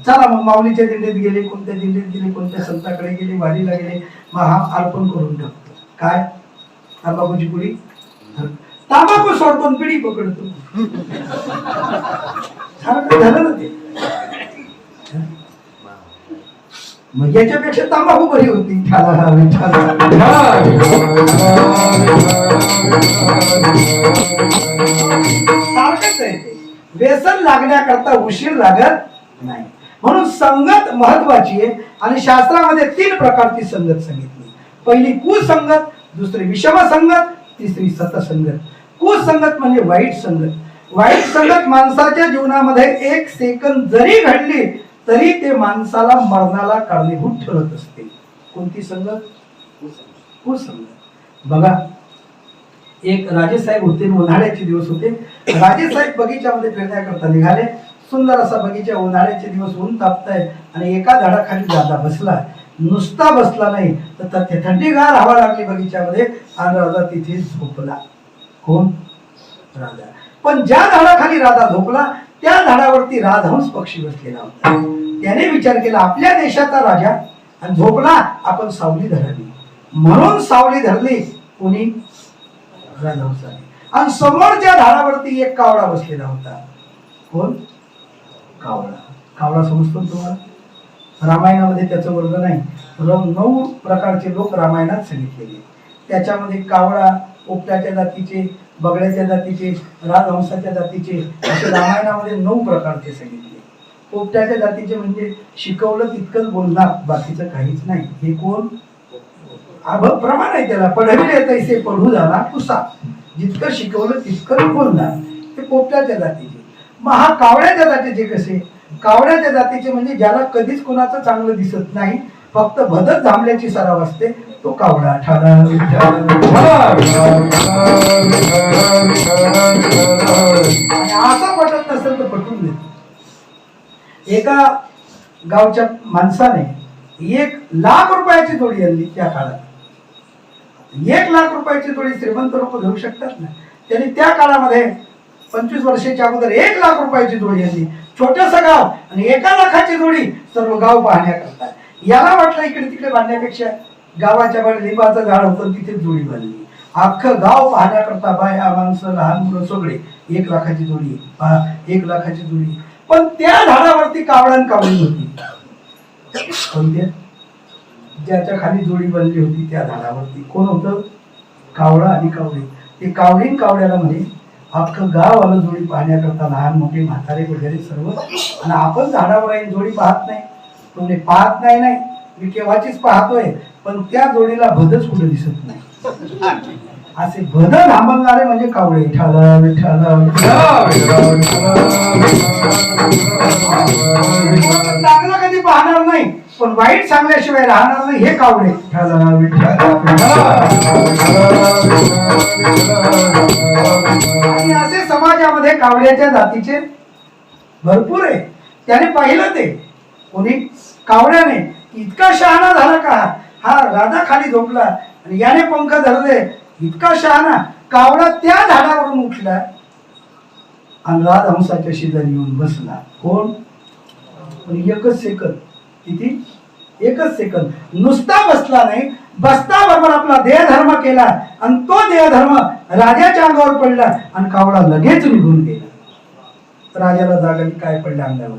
चला मग माऊलीच्या दिंडीत गेले, कोणत्या दिंडीत गेले, कोणत्या संताकडे गेले, वाडीला गेले, मग हा अर्पण करून टाकतो. काय तांबाखूची पुडी, तांबाखू सोडतो पिढी पकडतो. झालं ना ते. मग याच्यापेक्षा तांबाखू बरी होती. सारखंच आहे ते. व्यसन लागण्याकरता उशीर लागत नाही. म्हणून संगत महत्वाची आहे. आणि शास्त्रामध्ये 3 प्रकारची संगत सांगितली. पहिली कुसंगत, दुसरी विषम संगत, तिसरी सतसंगत. कुसंगत म्हणजे वाईट संगत. वाईट संगत माणसाच्या जीवनामध्ये 1 सेकंद जरी घडली तरी ते माणसाला मरणाला कारणीभूत ठरत असते. कोणती संगत, कुसंगत. बघा, एक राजेसाहेब होते, उन्हाळ्याचे दिवस होते. राजेसाहेब बगीच्यामध्ये फिरण्याकरता निघाले. सुंदर असा बगीचा, उन्हाळ्याचे दिवस, ऊन तापताय आणि एका झाडाखाली राजा बसला. नुसता बसला नाही तर ते थंडीगार हवा लागली बगीच्यामध्ये आणि राजा तिथे झोपला. कोण, राजा. पण ज्या झाडाखाली राजा झोपला त्या झाडावरती राजहंस पक्षी बसलेला होता. त्याने विचार केला आपल्या देशाचा राजा आणि झोपला, आपण सावली धरावी. म्हणून सावली धरली. कोणी, राजहंसाने. आणि समोरच्या झाडावरती एक कावळा बसलेला होता. कोण, कावळा. कावळा समजतो तुम्हाला. रामायणामध्ये त्याचं वर्णन आहे. 9 प्रकारचे लोक रामायणात सांगितलेले. त्याच्यामध्ये कावळा, पोपटाच्या जातीचे, बगड्याच्या जातीचे, राजहंसाच्या जातीचे, असे रामायणामध्ये 9 प्रकारचे सांगितले. पोपटाच्या जातीचे म्हणजे शिकवलं तितकंच बोलणार, बाकीचं काहीच नाही. हे कोण, प्रमाण आहे त्याला. पढविले तैसे पढू झाला तुसा, जितकं शिकवलं तितकंच बोलणार. ते पोपटाच्या जातीचे. मग हा कावळ्याच्या जातीचे कसे, कावळ्याच्या जातीचे म्हणजे ज्याला कधीच कोणाचं चांगलं दिसत नाही, फक्त भदत थांबल्याची सराव असते, तो कावळा. आणि असं पटत नसेल तर पटून देत. एका गावच्या माणसाने 1,00,000 रुपयाची जोडी आणली. त्या काळात 1,00,000 रुपयाची जोडी श्रीमंत लोक घेऊ शकतात ना. त्यांनी त्या काळामध्ये 25 वर्षाच्या अगोदर 1,00,000 रुपयाची जोडी आणली. छोटस गाव आणि 1,00,000ची जोडी सर्व गाव पाहण्याकरता. याला वाटलं इकडे तिकडे बांधण्यापेक्षा गावाच्या बाहेर लिंबाचं झाड होतं तिथे जोडी बांधली. अख्खं गाव पाहण्याकरता बाया, माणसं, लहान मुलं सगळे. 1,00,000ची जोडी, 1,00,000ची जोडी. पण त्या झाडावरती कावळा आणि कावळी होती. कोणत्या, ज्याच्या खाली जोडी बनली होती त्या झाडावरती कोण होतं, कावळा आणि कावळी. ते कावळी कावळ्याला म्हणे अख्खं गाव आलं जोडी पाहण्याकरता, लहान मोठे म्हातारे वगैरे सर्व. आणि आपण झाडावर आहे जोडी पाहत नाही. तुम्ही पाहत नाही, नाही मी केव्हाचीच पाहतोय, पण त्या जोडीला भदच कुठे दिसत नाही. असे भद थांबवणारे म्हणजे कावळे. चांगलं कधी पाहणार नाही, पण वाईट सांगल्याशिवाय राहणार नाही, हे कावळे. आणि असे समाजामध्ये कावळ्याच्या जातीचे भरपूर आहे. त्याने पाहिलं ते कोणी, कावळ्याने. इतका शहाणा झाला का, हा राजा खाली झोपला आणि याने पंख धरले. इतका शहाणा कावळा त्या झाडावरून उठला आणि राजहंसाच्या शेजारी येऊन बसला. कोण? पण एकच सेकंद. किती? एकच सेकंद. नुसता बसला नाही, बसता बरोबर आपला देहधर्म केला आणि तो देहधर्म राजाच्या अंगावर पडला आणि कावळा लगेच निघून गेला. राजाला जाग आली, काय पडलं अंगावर?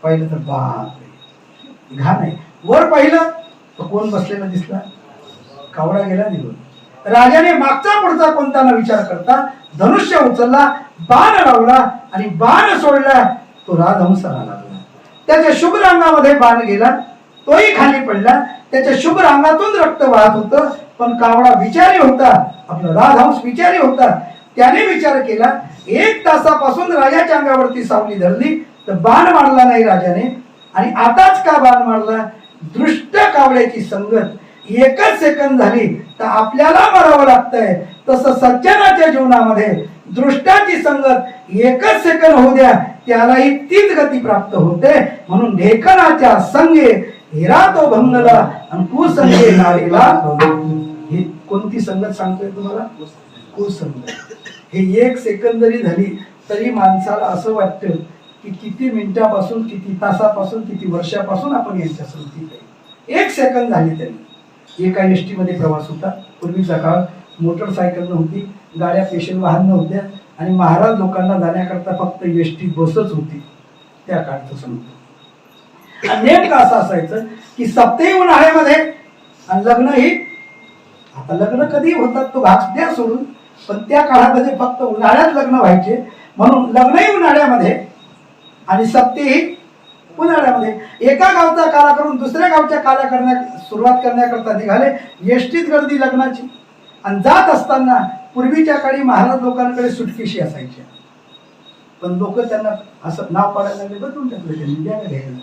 पाहिलं तर बाप घाण आहे. वर पाहिलं तर कोण बसलेला दिसला? कावळा गेला निघून. राजाने मागचा पुढचा कोणता न विचार करता धनुष्य उचलला, बाण लावला आणि बाण सोडला. तो राजहंसाला लागला. त्याच्या शुभ्र अंगामध्ये बाण गेला, तोही खाली पडला. त्याच्या शुभ्र अंगातून रक्त वाहत होतं. पण कावळा विचारी होता, आपला राजहंस विचारी होता. त्याने विचार केला, 1 तासापासून राजाच्या अंगावरती सावली धरली तर बाण मारला नाही राजाने, आणि आताच का बाण मारला? दृष्ट कावळ्याची संगत 1च सेकंद झाली तर आपल्याला मरावं लागतंय. तसं सज्जनाच्या जीवनामध्ये दृष्टाची संगत 1च सेकंद होऊ द्या, त्यालाही तीच गती प्राप्त होते. म्हणून ढेकणाच्या संगे हिरा तो भंगला आणि कुसंगे नारीला. ही कोणती संगत सांगतोय तुम्हाला? कुसंगत. हे 1 सेकंद जरी झाली तरी माणसाला असं वाटतं की किती मिनिटापासून, किती तासापासून, किती वर्षापासून आपण यांच्या संगतीत आहे. 1 सेकंद झाली तरी. एका एसटी मध्ये प्रवास होता. पूर्वीचा काळ, मोटरसायकल नव्हती, गाड्या स्पेशल वाहन नव्हत्या आणि महाराज लोकांना जाण्याकरता फक्त एसटी बसच होती त्या काळचं सांगतो. आणि नेमकं असं असायचं की सप्ताही उन्हाळ्यामध्ये आणि लग्नही, आता लग्न कधी होतात तो भाग द्या सोडून, पण त्या काळामध्ये फक्त उन्हाळ्यात लग्न व्हायचे. म्हणून लग्नही उन्हाळ्यामध्ये आणि सप्तेही उन्हाळ्यामध्ये. एका गावचा काला करून दुसऱ्या गावच्या काला सुरुवात करण्याकरता निघाले. एसटीत गर्दी लग्नाची. आणि जात असताना पूर्वीच्या काळी महाराज लोकांकडे सुटकेशी असायच्या, पण लोक त्यांना असं नाव पाडायला लागले, बदलून टाकले त्यांनी, द्यायला घ्यायला.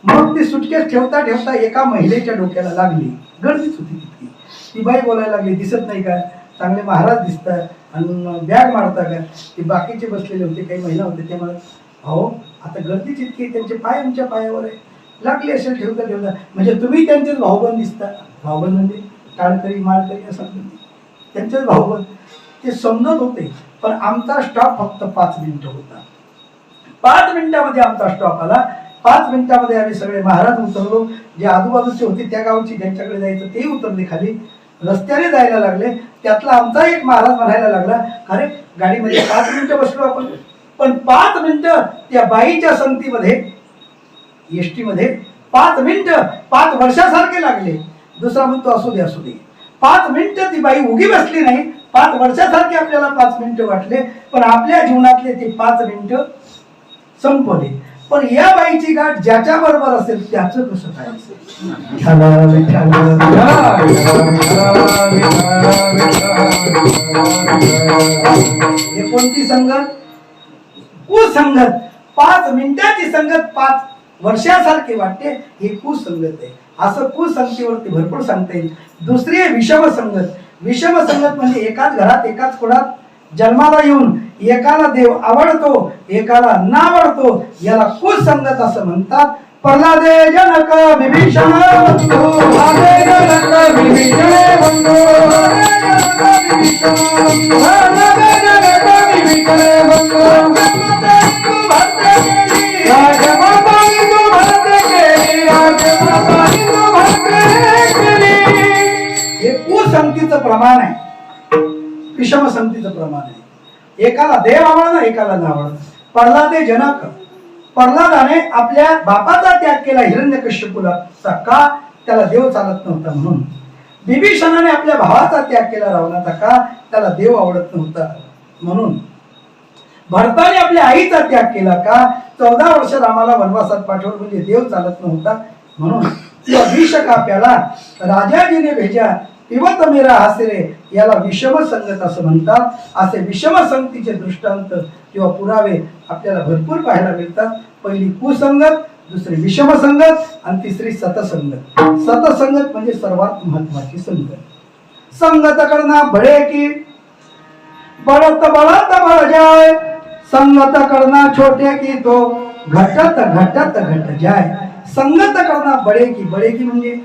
मग ती सुटकेस ठेवता ठेवता एका महिलेच्या डोक्याला लागली. गर्दीच होती तितकी. ती बाई बोलायला लागली, दिसत नाही का, चांगले महाराज दिसतात आणि बॅग मारता का? ते बाकीचे बसलेले होते, काही महिला होते, ते म्हणत, अहो आता गर्दीच इतकी, त्यांचे पाय आमच्या पायावर आहे. लागले असेल ठेवता ठेवता. म्हणजे तुम्ही त्यांचेच भाऊबंद दिसता. भाऊबंद म्हणजे टाळकरी माळकरी असं त्यांचेच भाऊबंद. ते समजत होते. पण आमचा स्टॉप फक्त 5 मिनिटं होता. 5 मिनिटामध्ये आमचा स्टॉप आला. 5 मिनिटामध्ये आम्ही सगळे महाराज उतरलो. जे आजूबाजूचे होते त्या गावची ज्यांच्याकडे जायचं ते उतरले खाली. रस्त्याने जायला लागले. त्यातला आमचा एक महाराज म्हणायला लागला, अरे गाडीमध्ये 5 मिनिटं बसलो आपण, पण 5 मिनिटं त्या बाईच्या संगतीमध्ये, एसटी मध्ये 5 मिनिटं 5 वर्षासारखे लागले. दुसरा म्हणतो असू दे असू दे. 5 मिनिटं ती बाई उगी बसली नाही. 5 वर्षासारखे आपल्याला 5 मिनिटं वाटले, पण आपल्या जीवनातले ते 5 मिनिटं संपवले. पण या बाईची गाठ ज्याच्या बरोबर असेल त्याचं कसं काय असेल? हे कोणती संगत? कुसंगत. 5 मिनिटाची संगत 5 वर्षासारखे वाटते, ही कुसंगत आहे. असं कुसंगतीवरती भरपूर सांगता येईल. दुसरी आहे विषम संगत. विषम संगत म्हणजे एकाच घरात एकाच कुळात जन्माला येऊन एकाला देव आवडतो एकाला नावडतो, याला कुसंगत असं म्हणतात. प्रल्हादे जनक विभीषण बंधू, प्रल्हादे जनक विभीषण बंधू, प्रल्हादे जनक विभीषण बंधू, राजमाता हिंदू भक्त केली, राजमाता हिंदू भक्त केली. हे कुसंगतीचं प्रमाण आहे, विषम संगतीचं प्रमाण आहे. एकाला देव आवडणं एकाला नावडणं. प्रल्हादे जनक, प्रल्हादाने आपल्या बापाचा त्याग केला हिरण्यकश्यपूला, का? त्याला देव चालत नव्हता म्हणून. विभीषणाने आपल्या भावाचा त्याग केला रावणाचा, का? त्याला देव आवडत नव्हता म्हणून. भरताने आपल्या आईचा त्याग केला, का? 14 वर्ष रामाला वनवासात पाठवलं म्हणजे देव चालत नव्हता म्हणून. विष काप्याला राजाजीने भेजा पिवत मेरा हासिरे, याला विषम संगत असं म्हणतात. असे विषम संगतीचे दृष्टांत किंवा पुरावे आपल्याला भरपूर पाहायला मिळतात. पहिली कुसंगत, दुसरी विषम संगत आणि तिसरी सतसंगत. सतसंगत म्हणजे सर्वात महत्वाची संगत. संगत करना बड़े की बढ़त बढ़त बढ़ जाए, संगत करना छोटे की तो घटत घटत घट जाए. संगत करना बड़े की म्हणजे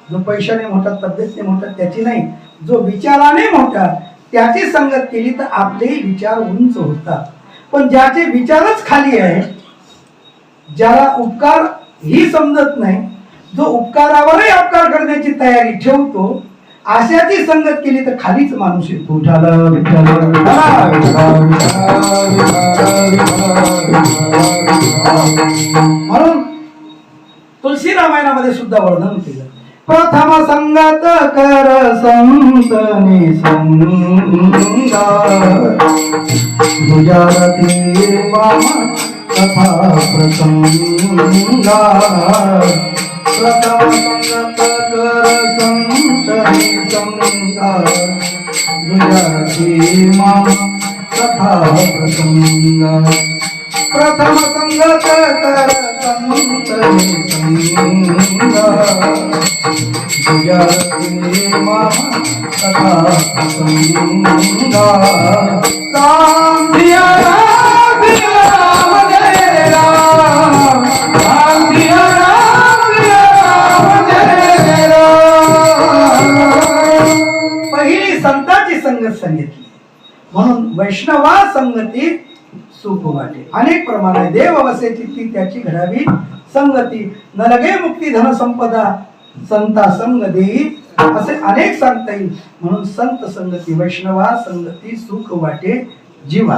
जो पैशाने मोठा, तब्येतने मोठा त्याची नाही, जो विचाराने मोठा, त्याची संगत केली तर आपलेही विचार उंच होतात. पण ज्याचे विचारच खाली आहे, ज्याला उपकार ही समजत नाही, जो उपकारावरही अपकार करण्याची तयारी ठेवतो, अशाची संगत केली तर खालीच माणूस येतो. म्हणून तुलसी रामायणामध्ये सुद्धा वर्णन केलं. प्रथम संगत कर संतनी संगा, गुजराती मामा कथा प्रसंगा. प्रथम संगत कर संतनी संगा, गुजराती मामा कथा प्रसंगा. प्रथम संगत कर संतनी संगा, गुजराती मामा कथा प्रसंगा. राम सिया राम सिया राम जय राम, राम सिया राम सिया राम जय राम. पहिली संतांची संगत सांगितली. म्हणून वैष्णवा संगती सुख वाटे. अनेक प्रमाण आहे. देव वसेची ती त्याची घडावी संगती, न लगे मुक्ती धन संपदा संता संग देई, असे अनेक सांगता येईल. म्हणून संत संगती, वैष्णवा संगती सुख वाटे जीवा.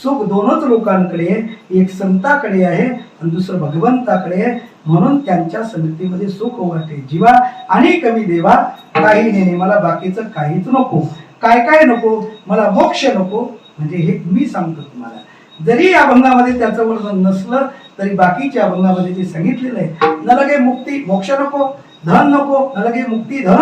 सुख दोनच लोकांकडे आहे, एक संताकडे आहे आणि दुसरं भगवंताकडे आहे. म्हणून त्यांच्या संगतीमध्ये सुख वाटे जीवा. आणि कमी देवा काही नेणे, मला बाकीचं काहीच नको. काय काय नको, मला मोक्ष नको. म्हणजे हे मी सांगतो तुम्हाला. जरी या अभंगामध्ये त्याचं वर्णन नसलं तरी बाकीच्या अभंगामध्ये ते सांगितलेलं आहे. न लगे मुक्ती, मोक्ष नको, धन नको, न लगे मुक्ती धन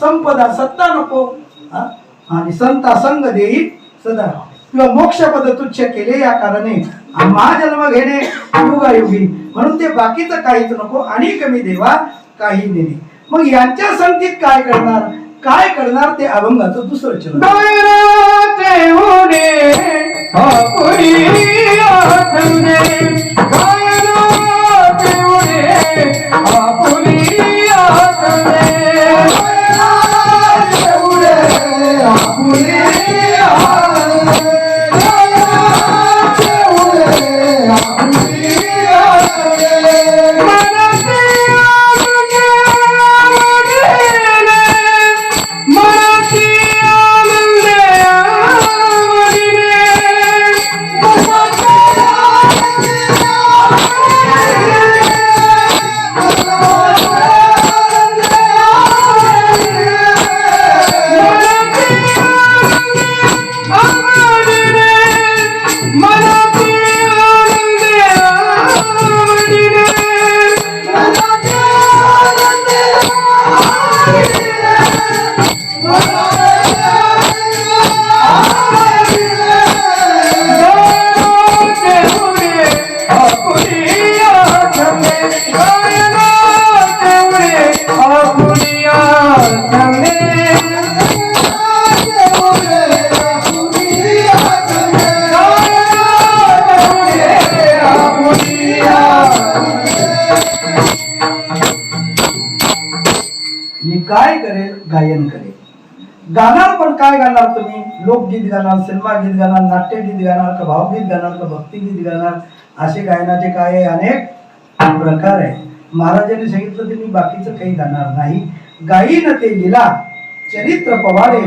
संपदा, सत्ता नको, आणि संता संग देई सदा, किंवा मोक्ष पद तुच्छ केले या कारणे महाजन्म घेणे युगायुगी. म्हणून ते बाकीचं काहीच नको आणि कमी देवा काही नेणे. मग यांच्या संगतीत काय करणार, काय करणार ते अभंगाचं दुसरं चरण. काय करेल, गायन करेल. गाणार पण काय गाणार तुम्ही? लोकगीत गाणार, सिनेमा गीत गाणार, नाट्यगीत गाणार, का भावगीत गाणार, का भक्तिगीत गाणार. असे गायनाचे काय अनेक प्रकार आहे. महाराजांनी सांगितलं ते मी बाकीचं काही गाणार नाही. गायीन ते लीला चरित्र पवाडे,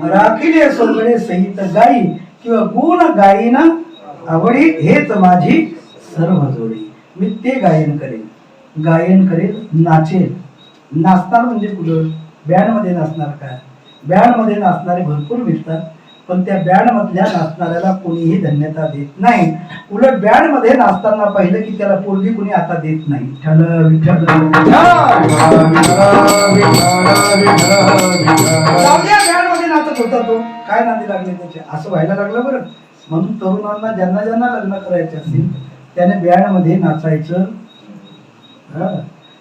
राखिले सोंगडे सहित गायी, किंवा गुण गायीन आवडी हेच माझी सर्व जोडी. मी ते गायन करेन, गायन करेल, नाचेल. नाचणार म्हणजे कुठं बँड मध्ये नाचणार का? बँड मध्ये नाचणारे भरपूर मिळतात, पण त्या बँड मधल्या नाचणाऱ्याला कोणीही धन्यता देत नाही. उलट बँड मध्ये नाचताना पाहिलं की त्याला पोरगी कोणी आता देत नाही. बँड मध्ये नाचत होता तो, काय नादी लागले त्याचे, असं व्हायला लागलं बरं. म्हणून तरुणांना ज्यांना ज्यांना लग्न करायचे असेल त्याने बँड मध्ये नाचायचं.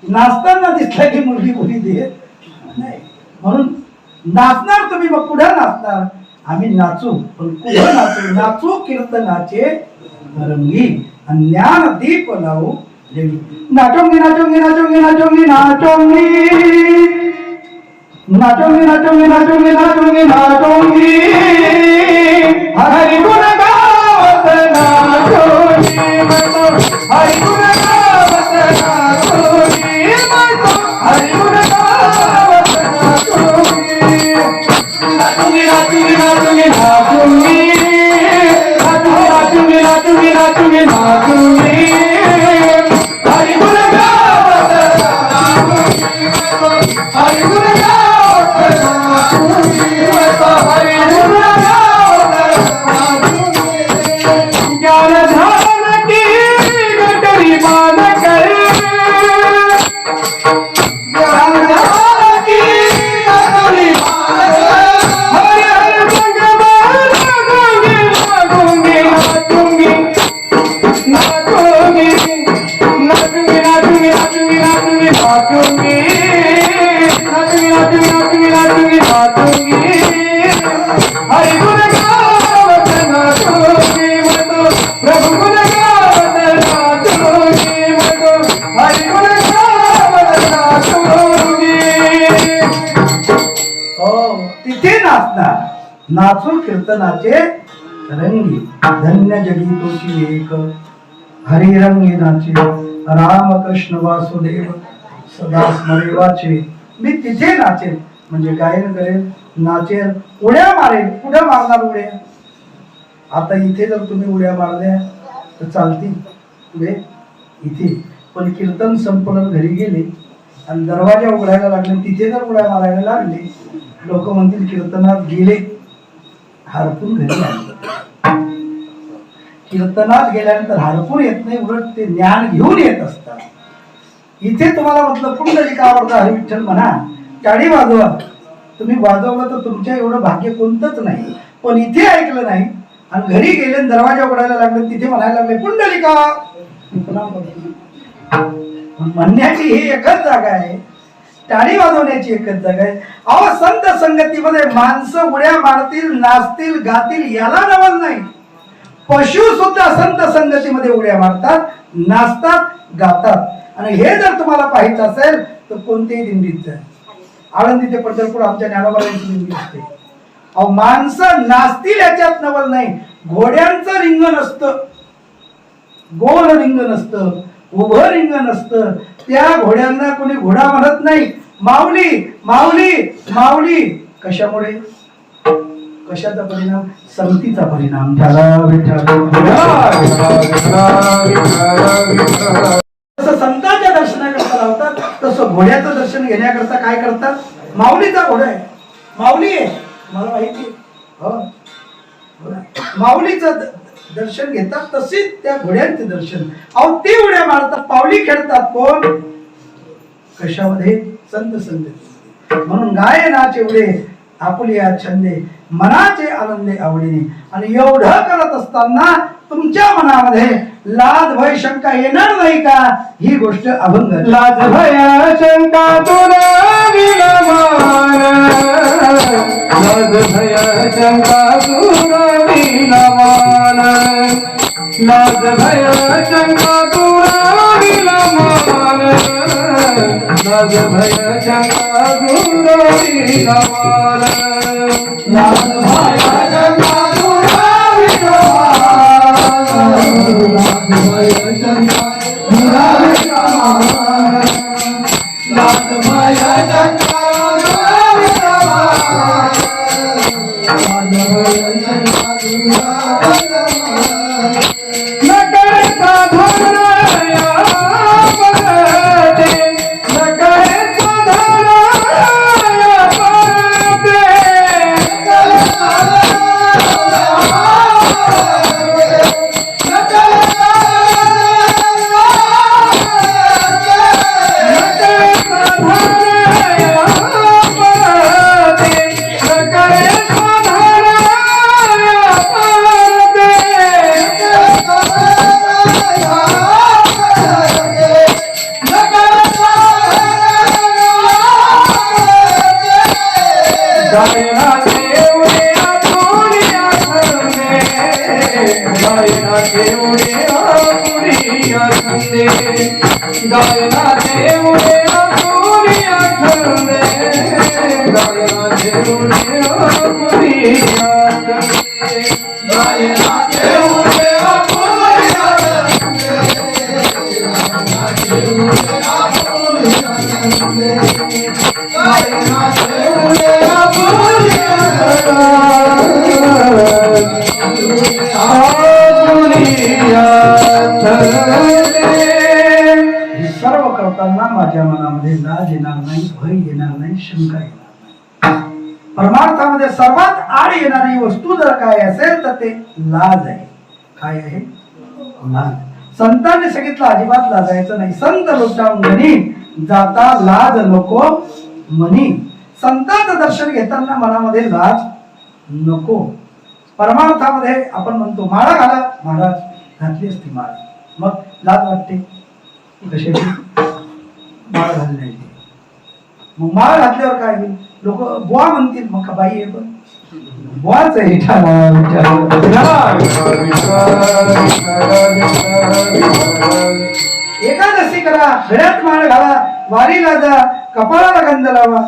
नाचताना दिसला की मुलगी कोणी देत नाही. म्हणून नाचणार तुम्ही, मग कुठे नाचणार? आम्ही नाचू, पण कुठे नाचू? नाचू कीर्तनाचे रंगी, ज्ञान दीप लावू देवी. नाचोंगी नाचोंगी नाचोंगी नाचोंगी नाचोंगी, नाचूंगी नाचूंगी नाचूंगी नाचूंगी नाचूंगी हरि गुण गावत नाचूंगी मैं तो हरि गुण गावत नाचूंगी मैं तो हरि गुण गावत नाचूंगी नाचूंगी नाचूंगी नाचूंगी नाचूंगी नाचूंगी नाचूंगी नाचूंगी नाचूंगी हरि गुण गावत नाचूंगी हरि गुण ज्ञान ध्यान की गठरी मान कर ज्ञान ध्यान की गठरी मान कर हरि हरि संग नाचूंगी नाचूंगी नाचूंगी नाचूंगी नाचूंगी नाचूंगी नाचूंगी नाचूंगी नाचूंगी नाचूंगी नाचूंगी नाचूंगी हरि गुण गावत नाचूंगी मैं तो प्रभु गुण गावत नाचूंगी मैं तो हरि गुण गावत नाचूंगी हो तिथे नाचणार नाचून कीर्तनाचे रंगी धन्य जगी तोची एक हरी रंगी नाचे राम कृष्ण वासुदेव सदा स्मरे वाचे मी तिथे नाचेन म्हणजे गायन करेन नाचेन उड्या मारेन कुठं मारणार उड्या आता इथे जर तुम्ही उड्या मारल्या तर चालतील पुढे इथे पण कीर्तन संपन्न घरी गेले आणि दरवाजा उघडायला लागले तिथे जर उड्या मारायला लागले लोक म्हणतील कीर्तनात गेले हरपून घरी आले कीर्तनात गेल्यानंतर हरपून येत नाही उलट ते ज्ञान घेऊन येत असतात इथे तुम्हाला म्हटलं पुंडलिकावरचा हरिविठ्ठल म्हणा टाळी वाजवा तुम्ही वाजवलं तर तुमच्या एवढं भाग्य कोणतंच नाही पण इथे ऐकलं नाही आणि घरी गेले दरवाजा उघडायला लागले तिथे म्हणायला लागले पुंडलिका म्हणण्याची ही एकच जागा आहे टाळी वाजवण्याची एकच जागा आहे अहो संत संगतीमध्ये माणसं उड्या मारतील नाचतील गातील याला नवल नाही पशु सुद्धा संत संगतीमध्ये उड्या मारतात नाचतात गातात आणि हे जर तुम्हाला पाहायचं असेल तर कोणत्याही दिंडीत जा आळंदी ते पंढरपूर आमच्या ज्ञानोबाची दिंडी असते अहो माणसं नाचतील याच्यात नवल नाही घोड्यांचं रिंगण असतं गोल रिंगण असतं उभं रिंगण असतं त्या घोड्यांना कोणी घोडा म्हणत नाही माऊली माऊली माऊली कशामुळे कशाचा परिणाम संगतीचा परिणाम त्याला जसं संतांच्या दर्शनाकरता लावतात तसं घोड्याचं दर्शन घेण्याकरता काय करतात माऊलीचा घोडा आहे माऊली आहे मला माहिती हो माऊलीचं दर्शन घेतात तशीच त्या घोड्यांचे दर्शन अहो ते उड्या मारतात पावली खेळतात कोण कशामध्ये संत संगती म्हणून गायनाचे उडे आपुलिया छंदे मनाचे आनंदे आवडीने आणि एवढं करत असताना तुमच्या मनामध्ये लाज भय शंका येणार नाही का ही गोष्ट अभंग लाज भय शंका तुला विलमान लाज भय शंका तुला विलमान लाज भय शंका तुला विलमान लाज भय शंका तुला विलमान लाज भय शंका तुला हे सर्व करताना माझ्या मनामध्ये लाज येणार नाही, भय येणार नाही, शंका येणार नाही. परमार्थामध्ये सर्वात आड येणारी वस्तू जर काय असेल तर ते लाज आहे. काय आहे? लाज. संतांनी सांगितलं अजिबात लाजायचं नाही. संत लोटांगणी जाता लाज नको मनी. संतांचं दर्शन घेताना मनामध्ये लाज नको. परमार्थामध्ये आपण म्हणतो माळा घाला, महाराज घातली असती माळ, मग लाज वाटते कशाची? माळ घालण्याची. मग माळ घातल्यावर काय होईल? लोक बुवा म्हणतील, मग का बाई आहे पण बुवाच आहे. एकादशी करा, गळ्यात माळ घाला, वारीला जा, कपाळाला गंध लावा.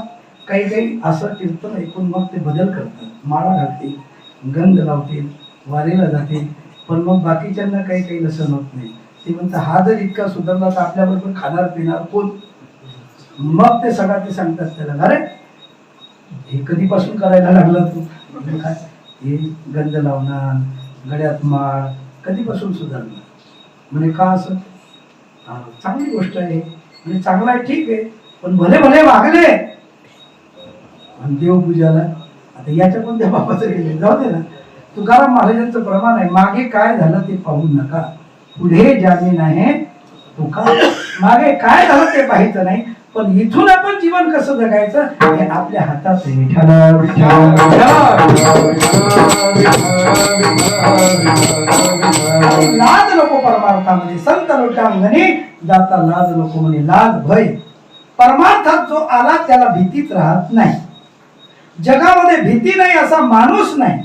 काही काही असं कीर्तन ऐकून मग ते बदल करतात. माळा घालतील, गंध लावतील, वारीला जातील, पण मग बाकीच्यांना काही काही लसण होत नाही. ते म्हणतात हा जर इतका सुधारला तर आपल्याबरोबर खाणार पिणार कोण? मग ते सगळं ते सांगतात त्याला, अरे हे कधीपासून करायला लागलं तू? काय हे गंध लावणार, गळ्यात माळ कधीपासून सुधारणार? म्हणजे का असं? चांगली गोष्ट आहे म्हणजे चांगला आहे, ठीक आहे, पण भले भले वागले आणि देवपूजाला आता याच्या पण त्या बापाचं गेले. जाऊ दे ना. तुकाराम महाराजांचं प्रमाण आहे, मागे काय झालं ते पाहू नका, पुढे जामीन आहे तुका. मागे काय झालं ते पाहायचं नाही, पण इथून आपण जीवन कसं जगायचं हे आपल्या हातात आहे. लाज नको परमार्थामध्ये. संत लोटांगणी जाता लाज नको म्हणे. लाज भय परमार्थात जो आला त्याला भीतीच राहत नाही. जगामध्ये भीती नाही असा माणूस नाही.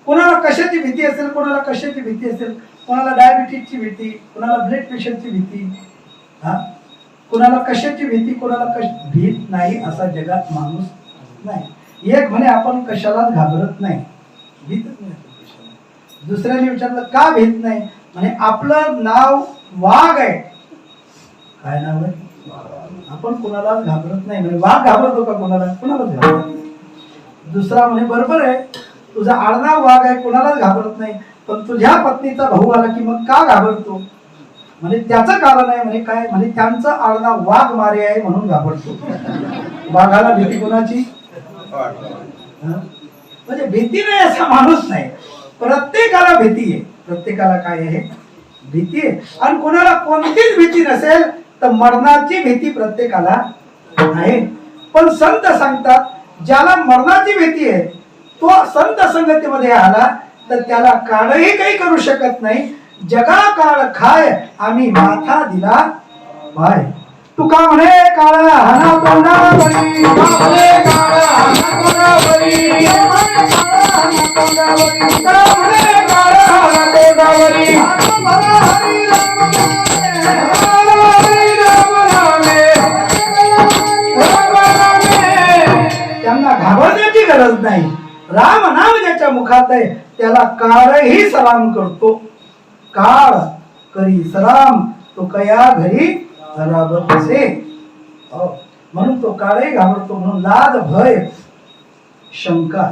कोणाला कशाची भीती असेल, कोणाला कशाची भीती असेल, कोणाला डायबिटीजची भीती, कोणाला ब्लड प्रेशरची भीती, कोणाला कशाची भीती, कोणाला भीत नाही असा जगात माणूस नाही. एक म्हणे आपण कशालाच घाबरत नाही, भीतच नाही कशाला. दुसऱ्याने विचारलं का भीत नाही? म्हणे आपलं नाव वाघ आहे. काय नाव आहे? आपण कोणालाच घाबरत नाही. म्हणजे वाघ घाबरतो का कोणाला? कोणालाच घाबरत नाही. दुसरा म्हणे बरोबर आहे, तुझा आडनाव वाघ आहे, कोणालाच घाबरत नाही, पण तुझ्या पत्नीचा भाऊ आला की मग का घाबरतो? म्हणजे त्याचं कारण आहे. म्हणे काय? म्हणे त्यांचं आडनाव वाघ मारे आहे म्हणून घाबरतो. वाघाला भीती कोणाची? म्हणजे भीती नाही असा माणूस नाही. प्रत्येकाला भीती आहे. प्रत्येकाला काय आहे? भीती आहे. आणि कोणाला कोणतीच भीती नसेल तर मरणाची भीती प्रत्येकाला आहे. पण संत सांगतात ज्याला मरणाची भीती आहे तो संत संगतीमध्ये आला तर त्याला काळही काही करू शकत नाही. जगा काळ खाय आम्ही माथा दिला पाय. तुका म्हणे काळा हाना तोंडावरी, म्हणे काळा हाना तोंडावरी, म्हणे काळा हाना तोंडावरी. त्यांना घाबरण्याची गरज नाही. राम नाम ज्याच्या मुखात आहे त्याला काळही सलाम करतो. काळ करी सलाम तो कया घरी राबत असे. म्हणून तो काळही घाबरतो. म्हणून लाज भय शंका,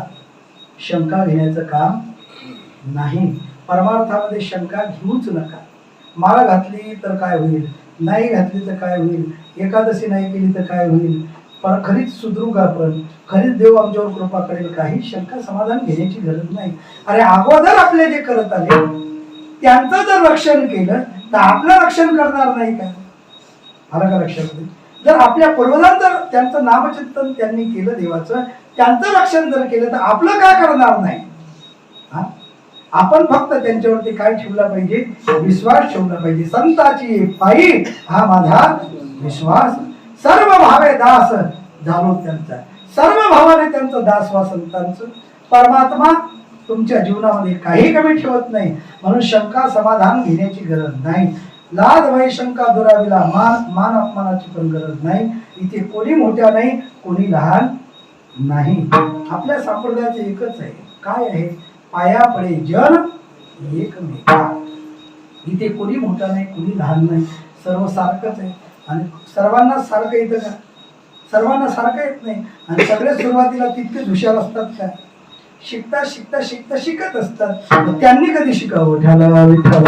शंका घेण्याचं काम नाही. परमार्थामध्ये शंका घेऊच नका. माळ घातली तर काय होईल, नाही घातली तर काय होईल, एकादशी नाही केली तर काय होईल, पण खरीच सुधरू का, आपण खरीच देव आमच्यावर कृपा करेल, काही शंका समाधान घेण्याची गरज नाही. अरे अगोदर आपले जे करत आले त्यांचं जर रक्षण केलं तर आपलं रक्षण करणार नाही का? आलं का लक्षात? जर आपल्या पूर्वजांचं त्यांचं नामचिंतन त्यांनी केलं देवाचं, त्यांचं रक्षण जर केलं तर आपलं काय करणार नाही? आपण फक्त त्यांच्यावरती काय ठेवला पाहिजे? विश्वास ठेवला पाहिजे. संताची पायी हा माझा विश्वास. सर्व भावे दास झालो त्यांचा, सर्व भावाने त्यांचं दास व्हा संतांचं. परमात्मा तुमच्या जीवनामध्ये काही कमी ठेवत नाही. म्हणून शंका समाधान घेण्याची गरज नाही. लाज भय शंका दुराविला, मान अपमानाची पण गरज नाही. इथे कोणी मोठ्या नाही, कोणी लहान नाही. आपल्या संप्रदायाचे एकच आहे. काय आहे? पाया पडे जन एकमेका. इथे कोणी मोठा नाही, कोणी लहान नाही, सर्व सारखंच आहे. आणि सर्वांना सारखं येतं का? सर्वांना सारखं येत नाही. आणि सगळे सुरुवातीला तितकेच हुशार असतात का? शिकता शिकता शिकता शिकत असतात. मग त्यांनी कधी शिकावं? विठ्ठला विठ्ठला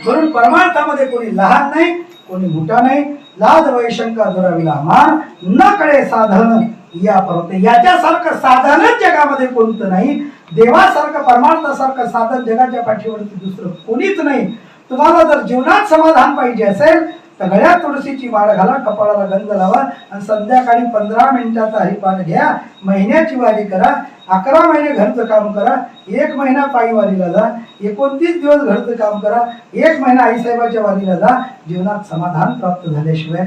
म्हणून परमार्थामध्ये कोणी लहान नाही, कोणी मोठा नाही. लाज वैशंका दुराविला मान, न कळे साधन या परत. याच्यासारखं साधनच जगामध्ये कोणतं नाही. देवासारखं परमार्थासारखं साधन जगाच्या पाठीवरती दुसरं कोणीच नाही. तुम्हाला जर जीवनात समाधान पाहिजे असेल तर गळ्यात तुळशीची माळ घाला, कपाळाला गंध लावा आणि संध्याकाळी 15 मिनिटाचा हरिपाठ घ्या. महिन्याची वारी करा, 11 महिने घरचं काम करा, 1 महिना पायी वारीला जा, 29 दिवस घरचं काम करा, 1 महिना आईसाहेबाच्या वारीला जा. जीवनात समाधान प्राप्त झाल्याशिवाय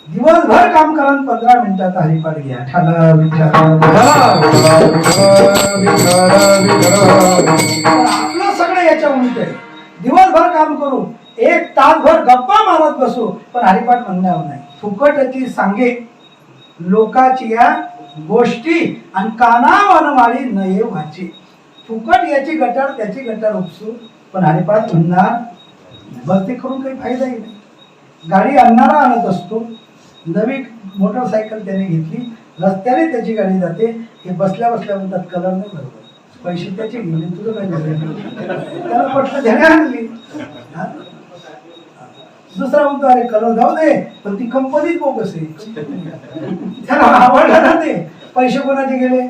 दिवसभर काम करा, 15 मिनिटाचा हरिपाठ घ्या. ठाला आपलं सगळं याच्या उलट आहे. दिवसभर काम करू, 1 तासभर गप्पा मारत बसू, पण हरिपाठ म्हणणार नाही. फुकटची सांगे लोकाची या गोष्टी आणि कानावनवाळी नये वाची. फुकट याची गटार त्याची गटार उपसू, पण हरिपाठ म्हणणार भक्ती करून काही फायदाही नाही. गाडी आणणारा आणत असतो, नवी मोटरसायकल त्याने घेतली, रस्त्याने त्याची गाडी जाते. हे बसल्या बसल्या म्हणतात कलर नाही बरोबर, पैसे त्याचे गेले, तुझं काय झालं? त्याला पटलं ध्याने आणली. दुसरा म्हणतो अरे कलर जाऊ दे, पण ती कंपनीच बोगस आहे. त्याला आवडलं ना ते. पैसे कोणाचे गेले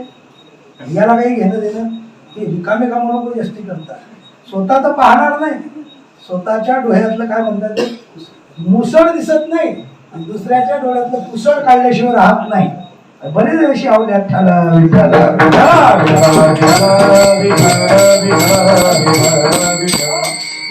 याला काही घेणं देणं. हे रिकामे काम नको जास्ती करतात. स्वतः तर पाहणार नाही, स्वतःच्या डोळ्यातलं काय म्हणतात ते मुसळ दिसत नाही आणि दुसऱ्याच्या डोळ्यातलं पुसळ काढल्याशिवाय राहत नाही. बरेच अशी आवडल्या.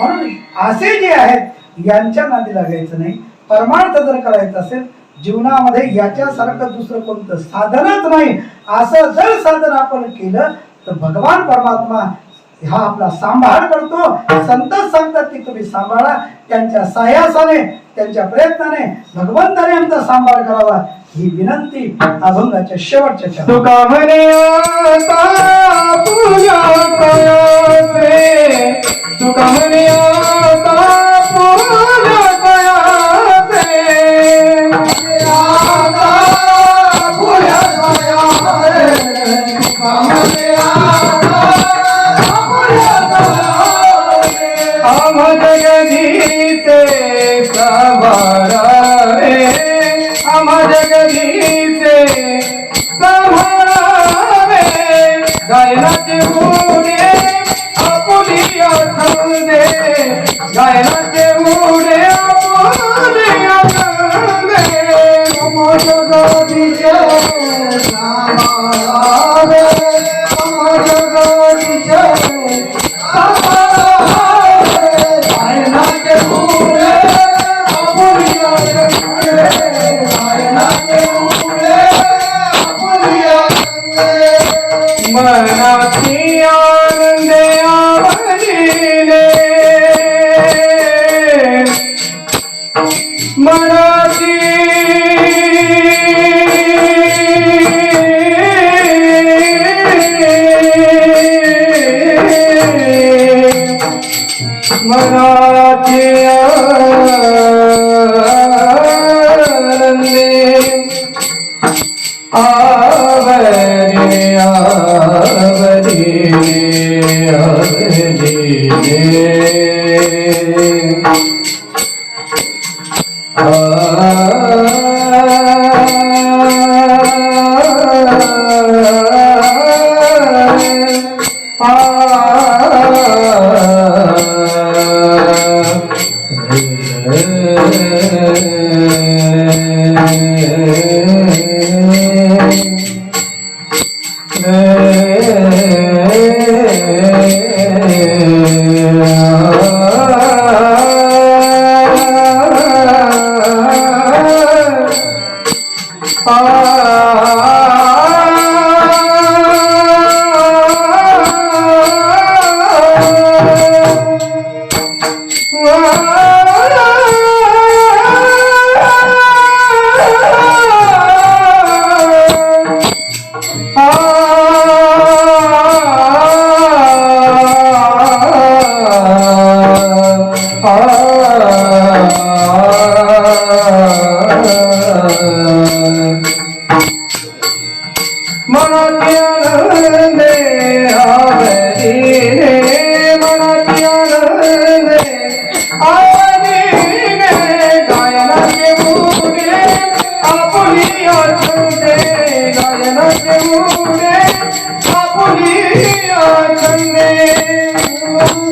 म्हणून असे जे आहेत यांच्या नादी लागायचं नाही. परमार्थ जर करायचं असेल जीवनामध्ये याच्यासारखं दुसरं कोणतं साधनच नाही. असं जर साधन आपण केलं तर भगवान परमात्मा हा आपला सांभाळ करतो. संत सांगतात की तुम्ही सांभाळा. त्यांच्या सायासाने त्यांच्या प्रयत्नाने भगवंताने आमचा सांभाळ करावा ही विनंती अभंगाच्या शेवटच्या तुका म्हणे आता पूजा कयासे, तुका म्हणे आता पूजा कयासे, आता पूजा कयासे, तुका म्हणे आता पूजा कयासे. आम जगदीचे सवारावे, आम जगदीचे संभाळावे. गायनाचे उडे आपुली आनंदे, गायनाचे उडे आपुली आनंदे. आम जगदीचे संभाळावे, आम जगदीचे संभाळावे. गायनाचे उडे आपुली आनंदे, गायनाचे उडे आपुली आनंदे. मनाची आनंदे आवडीने, मनाची मनाची आनंदे आवडीने, आवडीने,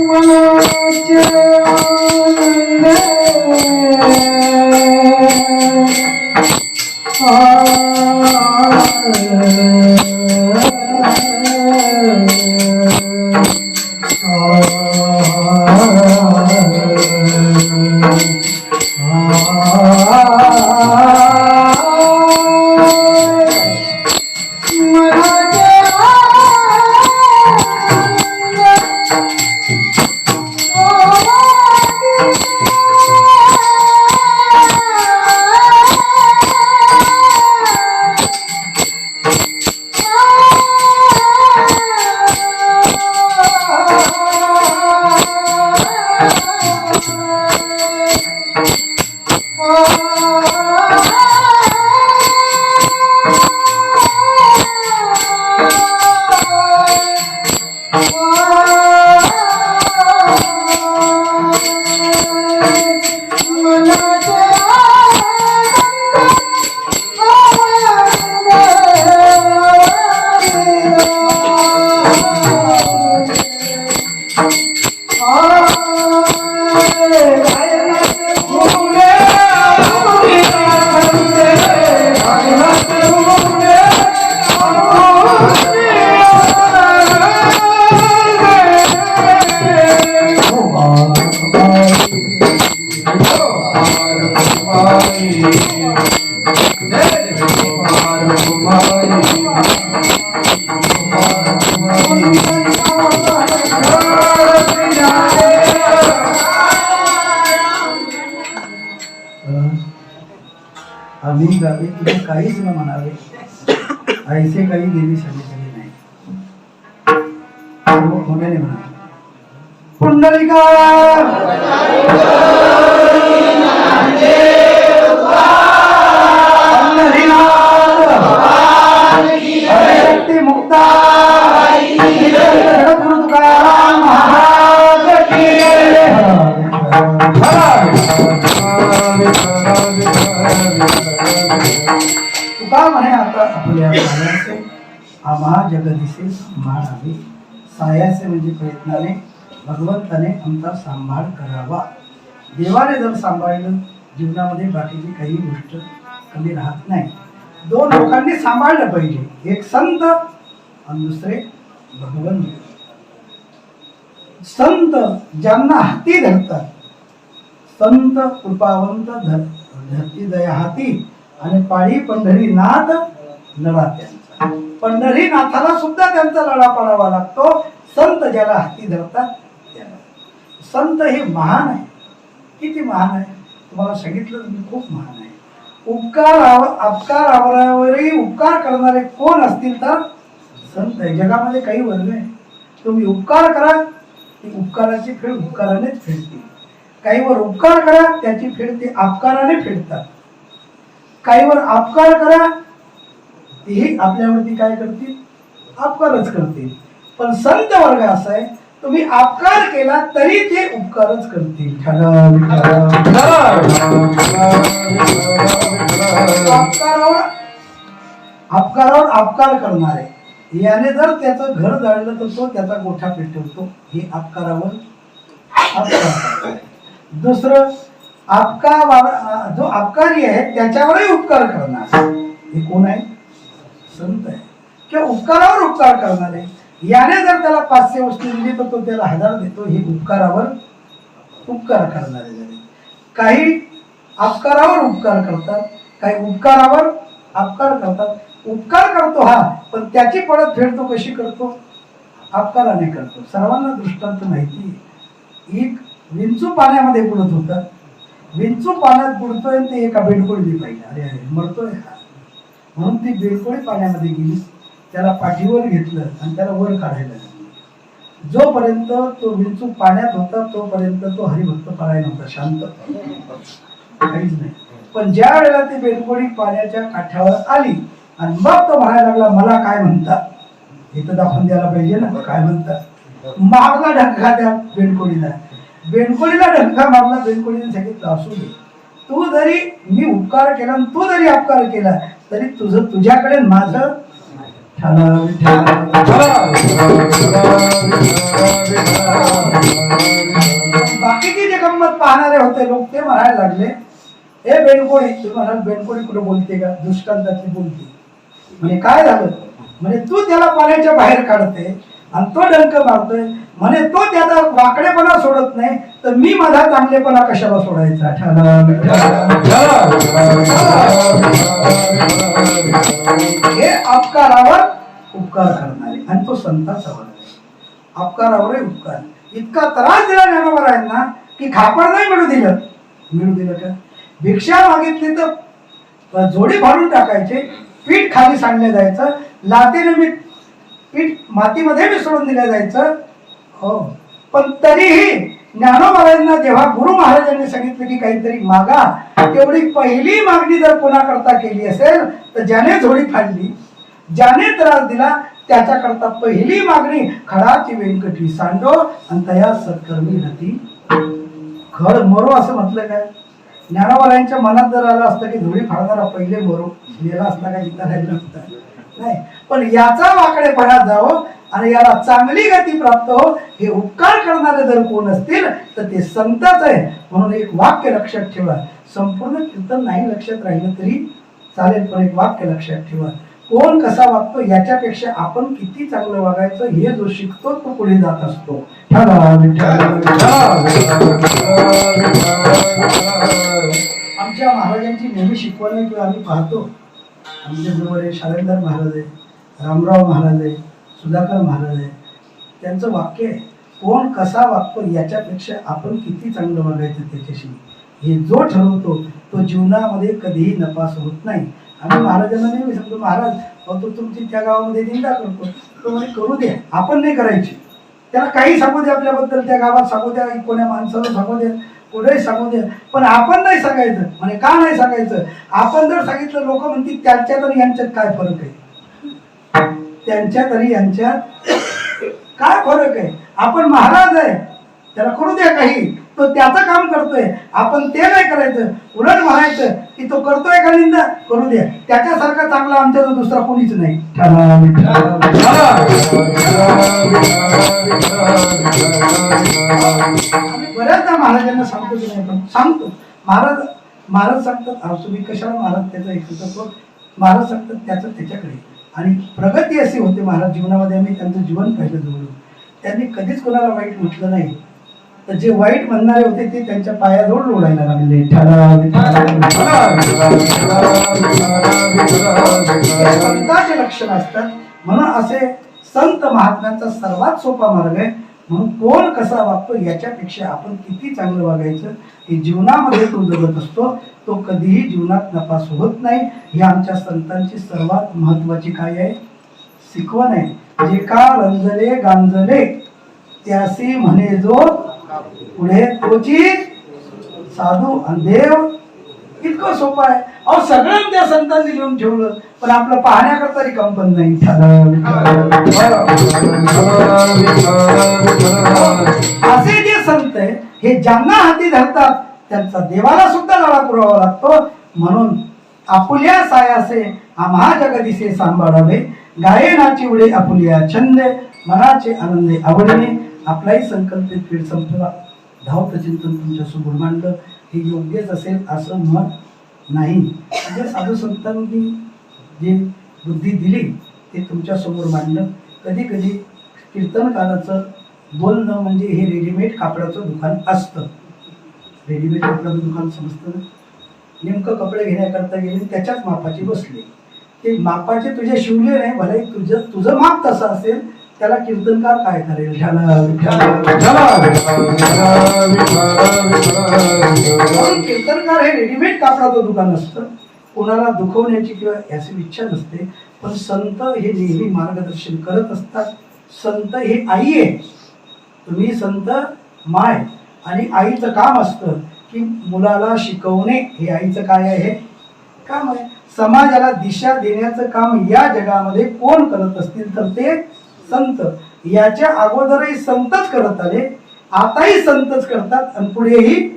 मनाचे आनंद आम्ही गावी तुझे काहीच न म्हणावे, ऐसे काही देवी सांगितले नाही. मोठ्याने म्हणा पुंडलिका शक्ती मुक्ता गुरु तुकाराम महाराज की तुका म्हणे आता आपल्या सायाचे आम्हा जगदिसे सांभाळावे. सायाचे म्हणजे प्रयत्नाने भगवंताने आमचा सांभाळ करावा. देवाने जर सांभाळलं जीवनामध्ये बाकीची काही गोष्ट कमी राहत नाही. दोन लोकांनी सांभाळलं पाहिजे, एक संत आणि दुसरे भगवंत. संत ज्यांना हाती धरतात, संत कृपावंत धरती दया हाती आणि पाळी पंढरीनाथ लढा त्यांचा. पंढरीनाथाला सुद्धा त्यांचा लढा पडावा लागतो. संत ज्याला हाती धरतात त्याला. संत हे महान आहे. किती महान आहे तुम्हाला सांगितलं मी, खूप महान आहे. अपकारावरही उपकार करणारे कोण असतील तर संत आहे. जगामध्ये काही वर्ग आहे. तुम्ही उपकार करा, ती उपकाराची फेड उपकारानेच फेडते. काहीवर उपकार करा, त्याची फेड ते अपकाराने फेडतात. काहीवर अपकार करा, तेही आपल्यावरती काय करतील, अपकारच करतील. पण संत वर्ग असा आहे, तुम्ही अपकार केला तरी ते उपकारच करतील. अपकारावर अपकार करणारे, याने जर त्याचं घर जाळलं तर तो त्याचा गोठा पेटवतो. हे अपकारावर अपकार. दुसरं जो अपकारी आहे त्याच्यावरही उपकार करणार, हे कोण आहे, संत आहे. किंवा उपकारावर उपकार करणारे, याने जर त्याला 500 वस्तू दिली तर तो त्याला 1000 देतो. हे उपकारावर उपकार करणारे झाले. काही अपकारावर उपकार करतात, काही उपकारावर अपकार करतात. उपकार करतो हा, पण त्याची परतफेड तो कशी करतो, अपकाराने करतो. सर्वांना दृष्टांत माहिती आहे. एक विंचू पाण्यामध्ये बुडत होता. विंचू पाण्यात बुडतोय, ते एका बेडकोळीने पाहिलं, अरे अरे मरतोय हा. म्हणून ती बेडकोळी पाण्यामध्ये गेली, त्याला पाठीवर घेतलं आणि त्याला वर काढायला लागलं. जोपर्यंत तो विंचू पाण्यात होता तोपर्यंत तो हरिभक्त पारायण होता, शांत, काहीच नाही. पण ज्या वेळेला ती बेडकोळी पाण्याच्या काठावर आली आणि मग तो म्हणायला लागला, मला काय म्हणता, इथं दाखवून द्यायला पाहिजे ना, काय म्हणता. मारला ढक्का त्या बेडकोळीला. बेडकोळीला ढक्का मारला. बेडकोळीने सांगितलं, असू दे, तू जरी मी उपकार केला आणि तू जरी अपकार केला तरी तुझं तुझ्याकडे माझं विठ्ठल बाकीचे जे गंमत पाहणारे होते लोक ते म्हणायला लागले, हे बेणकोळी, तुम्ही म्हणाल बेणकोळी कुठे बोलते का, दृष्टांतातली बोलते. म्हणजे काय झालं, म्हणजे तू त्याला पाण्याच्या बाहेर काढते आणि तो डंक मारतोय, म्हणे तो त्याचा वाकडेपणा सोडत नाही, तर मी माझा चांगलेपणा कशाला सोडायचा. हे अपकारावर उपकार करणारे, आणि तो संताचा वर्ग आहे. अपकारावर उपकार, इतका त्रास दिला ज्ञानोबरायांना की खापर नाही मिळू दिलं का. भिक्षा मागितली तर जोडी फाडून टाकायचे, पीठ खाली सांडलं जायचं, लातीने पीठ मातीमध्ये मिसळून दिलं जायचं. हो, पण तरीही ज्ञानोबरायांना जेव्हा गुरु महाराजांनी सांगितलं की काहीतरी मागा, तेवढी पहिली मागणी जर कोणाकरता केली असेल तर ज्याने झोडी फाडली, ज्याने त्रास दिला, त्याच्याकरता पहिली मागणी खडाची व्यंकटी सांडो आणि तया सत्कर्मी रती खड मरो, असं म्हटलं काय. ज्ञानोबरायांच्या मनात जर आलं असतं की झोडी फाडणारा पहिले मरो, गेला असता काय इथं राहिला नसता. नाही, पण याचा वाकडेपणा जावं आणि याला चांगली गती प्राप्त हो, हे उपकार करणारे जर कोण असतील तर ते संतच आहे. म्हणून एक वाक्य लक्षात ठेवा, संपूर्ण कीर्तन नाही लक्षात राहिलं तरी चालेल, पण एक वाक्य लक्षात ठेवा, कोण कसा वागतो याच्यापेक्षा आपण किती चांगलं वागायचं हे जो शिकतो तो पुढे जात असतो. आमच्या महाराजांची नेहमी शिकवण आहे किंवा आम्ही पाहतो, आमच्या बरोबर शालेंदर महाराज आहे, रामराव महाराज आहे, सुधाकर महाराज आहे, त्यांचं वाक्य आहे, कोण कसा वागतो याच्यापेक्षा आपण किती चांगलं वागायचं त्याच्याशी हे जो ठरवतो तो जीवनामध्ये कधीही नपास होत नाही. आम्ही महाराजांना नेहमी सांगतो, महाराज तो तुमची त्या गावामध्ये निंदा करतो, तो म्हणे करू द्या, आपण नाही करायची. त्याला काही सांगू द्या आपल्याबद्दल, त्या गावात सांगू द्या, कोण्या माणसाला सांगू द्या, कुठेही सांगू द्या, पण आपण नाही सांगायचं. म्हणे का नाही सांगायचं, आपण जर सांगितलं लोक म्हणतील त्यांच्यात आणि यांच्यात काय फरक आहे, त्यांच्यात आणि यांच्यात काय फरक आहे. आपण महाराज आहे, त्याला करू द्या काही, तो त्याचं काम करतोय, आपण ते नाही करायचं. उलट म्हणायचं की तो करतोय का निंदा, करू द्या, त्याच्यासारखा चांगला आमच्या जो दुसरा कोणीच नाही. बऱ्याचदा महाराजांना सांगतो की नाही, पण सांगतो, महाराज सांगतात तुम्ही कशाला महाराज त्याचं ऐकतो, महाराज सांगतात त्याचं त्याच्याकडे. आणि प्रगती अशी होते महाराज जीवनामध्ये, आम्ही त्यांचं जीवन पाहिलं जवळून, त्यांनी कधीच कोणाला वाईट म्हटलं नाही, तर जे वाईट म्हणणारे होते ते त्यांच्या पायाजवळ लोळायला लागले. संतांचे लक्षण असतात. म्हणून असे संत महात्म्यांचा सर्वात सोपा मार्ग आहे. म्हणून कोण कसा वागतो याच्यापेक्षा आपण किती चांगलं वागायचं हे जीवनामध्ये तो जगत असतो, तो कधीही जीवनात नपास होत नाही. ही आमच्या संतांची सर्वात महत्वाची काय आहे, शिकवण आहे. जे का रंजले गांजले त्यासी म्हणे जो पुढे तोची साधू आणि देव. इतकं सोपं आहे. अहो सगळं त्या संतांनी लिहून ठेवलं, पण आपलं पाहण्याकरता रिकाम पण नाही. असे जे संत आहे हे ज्यांना हाती धरतात त्यांचा देवाला सुद्धा लढा पुरावा लागतो. म्हणून आपुल्या सायासे आम्हा जगदिसे सांभाळावे, गायनाची उडे आपुल्या छंदे, मनाचे आनंदे आवडणे. आपलाही संकल्पित पीठ संपला, धावत चिंतन तुमच्या समोर मांडलं, हे योग्यच असेल असं मत नाही. म्हणजे साधू संतांनी जे बुद्धी दिली ते तुमच्या समोर मांडलं. कधी कधी कीर्तनकाराचं बोलणं म्हणजे हे रेडीमेड कापडाचं दुकान असतं. रेडीमेड कपड्याचं दुकान समजतं ना, नेमकं कपडे घेण्याकरता गेले, त्याच्याच मापाचे बसले, ते मापाचे तुझे शिवले नाही, भले तुझं माप तसं असेल, त्याला कीर्तनकार काय करेल. कीर्तनकार हे रेडीमेड कापडाचं दुकान असतं, कोणाला दुखवण्याची किंवा याची इच्छा नसते. पण संत हे नेहमी मार्गदर्शन करत असतात. संत हे आई आहे, तुम्ही संत माय, आणि आईचं काम असतं की मुलाला शिकवणे, हे आईचं काय आहे, काम आहे. समाजाला दिशा देण्याचं काम या जगामध्ये कोण करत असतील तर ते संत. याच्या अगोदरही संतच करत आले, आताही संतच करतात आणि पुढेही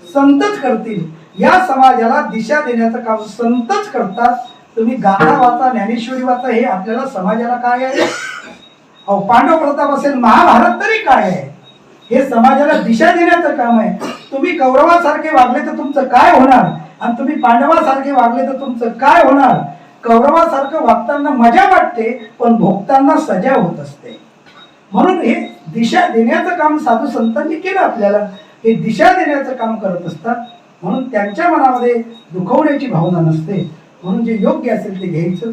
संतच करतील. या समाजाला दिशा देण्याचं काम संतच करतात. तुम्ही गाथा वाचा, ज्ञानेश्वरी वाचा, हे आपल्याला समाजाला काय आहे? अहो, पांडव प्रताप असेल, महाभारत तरी काय आहे? हे समाजाला दिशा देण्याचं काम आहे. तुम्ही कौरवासारखे वागले तर तुमचं काय होणार, आणि तुम्ही पांडवासारखे वागले तर तुमचं काय होणार? कौरवासारखं वागताना मजा वाटते, पण भोगताना सजा होत असते. म्हणून हे दिशा देण्याचं काम साधू संतांनी केलं. आपल्याला हे दिशा देण्याचं काम करत असतात. म्हणून त्यांच्या मनामध्ये दुखवण्याची भावना नसते. म्हणून जे योग्य असेल ते घ्यायचं,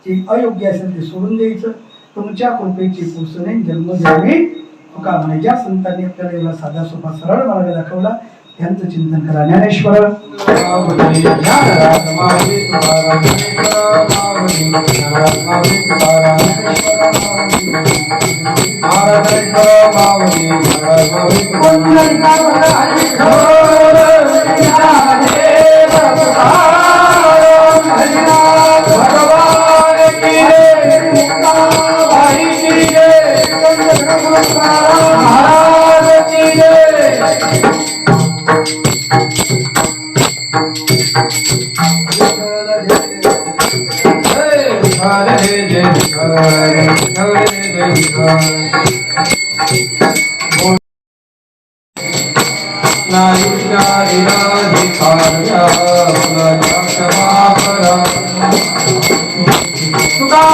जे अयोग्य असेल ते सोडून द्यायचं. तुमच्या कृपेची पुसणे जन्म द्यावे तुका म्हणे. ज्या संतांनी आपल्याला एवढा साधा सोपा सरळ मार्ग दाखवला त्यांचं चिंतन करा. ज्ञानेश्वर तुका